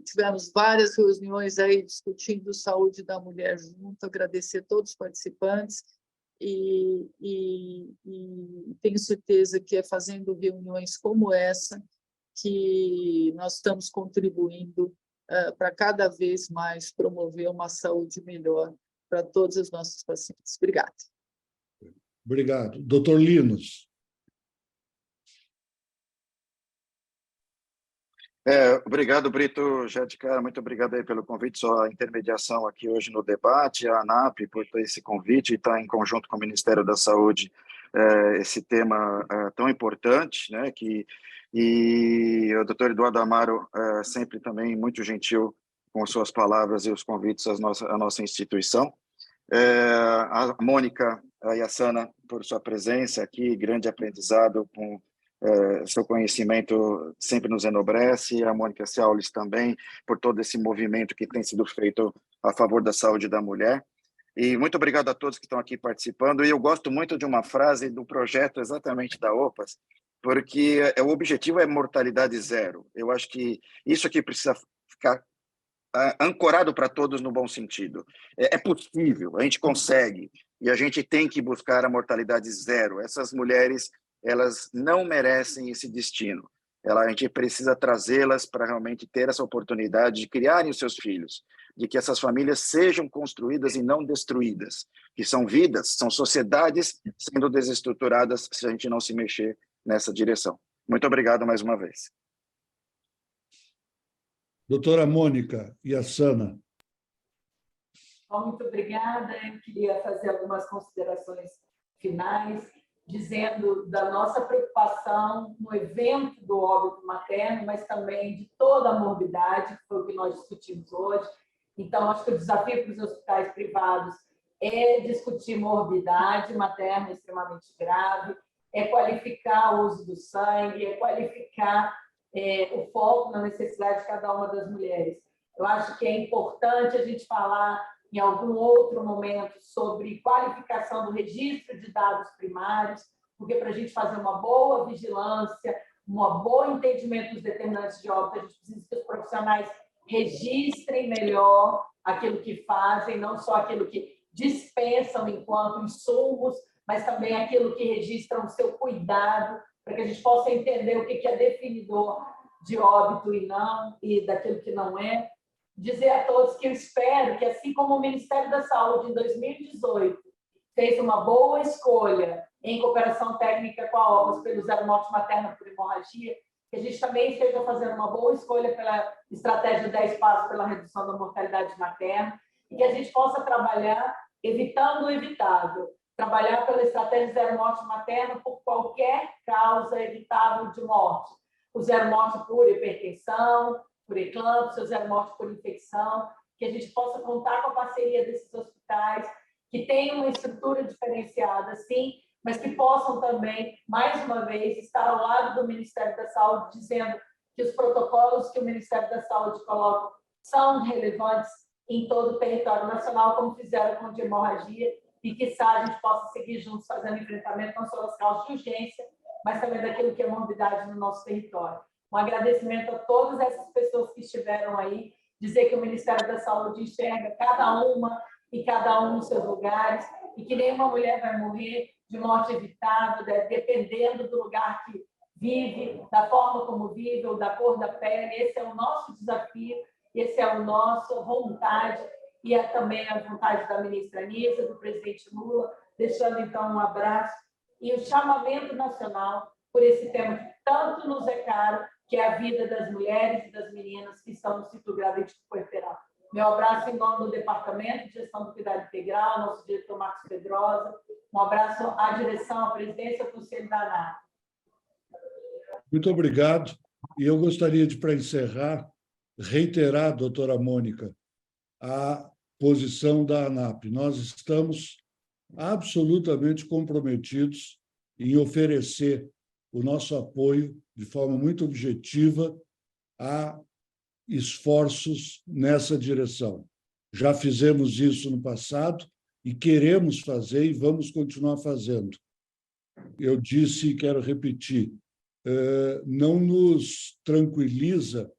tivemos várias reuniões aí discutindo saúde da mulher junto. Agradecer a todos os participantes e tenho certeza que é fazendo reuniões como essa que nós estamos contribuindo para cada vez mais promover uma saúde melhor para todos os nossos pacientes. Obrigada.
Obrigado. Doutor Linus.
Obrigado, Brito. Já de cara, muito obrigado aí pelo convite, sua intermediação aqui hoje no debate, a ANAP por ter esse convite e estar em conjunto com o Ministério da Saúde esse tema tão importante, né? E o doutor Eduardo Amaro sempre também muito gentil com suas palavras e os convites à nossa instituição. A Mônica e a Sana por sua presença aqui, grande aprendizado com seu conhecimento sempre nos enobrece, a Mônica Ciaulis também, por todo esse movimento que tem sido feito a favor da saúde da mulher. E muito obrigado a todos que estão aqui participando. E eu gosto muito de uma frase do projeto exatamente da OPAS, porque o objetivo é mortalidade zero. Eu acho que isso aqui precisa ficar ancorado para todos no bom sentido. É possível, a gente consegue, e a gente tem que buscar a mortalidade zero. Essas mulheres, elas não merecem esse destino. A gente precisa trazê-las para realmente ter essa oportunidade de criarem os seus filhos, de que essas famílias sejam construídas e não destruídas, que são vidas, são sociedades sendo desestruturadas se a gente não se mexer nessa direção. Muito obrigado mais uma vez.
Doutora Mônica e a Sana.
Muito obrigada. Eu queria fazer algumas considerações finais. dizendo da nossa preocupação no evento do óbito materno, mas também de toda a morbidade, que foi o que nós discutimos hoje. Então, acho que o desafio para os hospitais privados é discutir morbidade materna extremamente grave, é qualificar o uso do sangue, é qualificar o foco na necessidade de cada uma das mulheres. Eu acho que é importante a gente falar em algum outro momento sobre qualificação do registro de dados primários, porque para a gente fazer uma boa vigilância, um bom entendimento dos determinantes de óbito, a gente precisa que os profissionais registrem melhor aquilo que fazem, não só aquilo que dispensam enquanto insumos, mas também aquilo que registram o seu cuidado, para que a gente possa entender o que é definidor de óbito e não, e daquilo que não é. Dizer a todos que eu espero que, assim como o Ministério da Saúde, em 2018, fez uma boa escolha em cooperação técnica com a OPAS pelo zero morte materna por hemorragia, que a gente também esteja fazendo uma boa escolha pela estratégia 10 passos pela redução da mortalidade materna, e que a gente possa trabalhar evitando o evitável, trabalhar pela estratégia zero morte materna por qualquer causa evitável de morte. O zero morte por hipertensão, por eclâmpsia, o zero morte por infecção, que a gente possa contar com a parceria desses hospitais, que tenham uma estrutura diferenciada, sim, mas que possam também, mais uma vez, estar ao lado do Ministério da Saúde, dizendo que os protocolos que o Ministério da Saúde coloca são relevantes em todo o território nacional, como fizeram com a de hemorragia, e que a gente possa seguir juntos fazendo enfrentamento não só das causas de urgência, mas também daquilo que é morbidade no nosso território. Um agradecimento a todas essas pessoas que estiveram aí, dizer que o Ministério da Saúde enxerga cada uma e cada um nos seus lugares, e que nenhuma mulher vai morrer de morte evitável, dependendo do lugar que vive, da forma como vive, ou da cor da pele. Esse é o nosso desafio, esse é o nosso vontade, e é também a vontade da ministra Anísia, do presidente Lula, deixando então um abraço e o chamamento nacional por esse tema que tanto nos é caro, que é a vida das mulheres e das meninas que estão no ciclo gravídico puerperal. Meu abraço em nome do Departamento de Gestão do Cuidado Integral, nosso diretor Marcos Pedrosa, um abraço à direção, à presidência, ao Conselho da ANAP.
Muito obrigado. E eu gostaria de, para encerrar, reiterar, doutora Mônica, a posição da ANAP. Nós estamos absolutamente comprometidos em oferecer o nosso apoio de forma muito objetiva a esforços nessa direção. Já fizemos isso no passado e queremos fazer e vamos continuar fazendo. Eu disse e quero repetir, não nos tranquiliza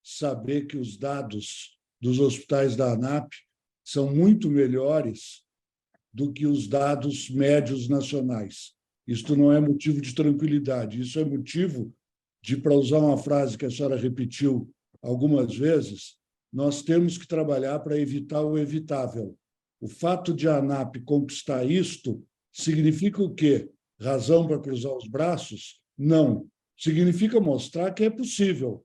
saber que os dados dos hospitais da ANAP são muito melhores do que os dados médios nacionais. Isto não é motivo de tranquilidade, isso é motivo de, para usar uma frase que a senhora repetiu algumas vezes, nós temos que trabalhar para evitar o evitável. O fato de a ANAP conquistar isto significa o quê? Razão para cruzar os braços? Não. Significa mostrar que é possível.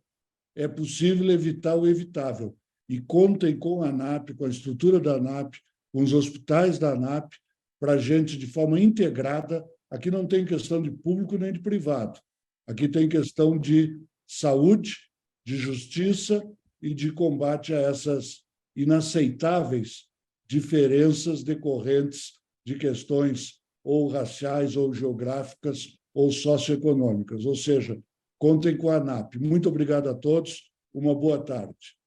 É possível evitar o evitável. E contem com a ANAP, com a estrutura da ANAP, com os hospitais da ANAP, para a gente, de forma integrada. Aqui não tem questão de público nem de privado. Aqui tem questão de saúde, de justiça e de combate a essas inaceitáveis diferenças decorrentes de questões ou raciais, ou geográficas, ou socioeconômicas. Ou seja, contem com a ANAP. Muito obrigado a todos. Uma boa tarde.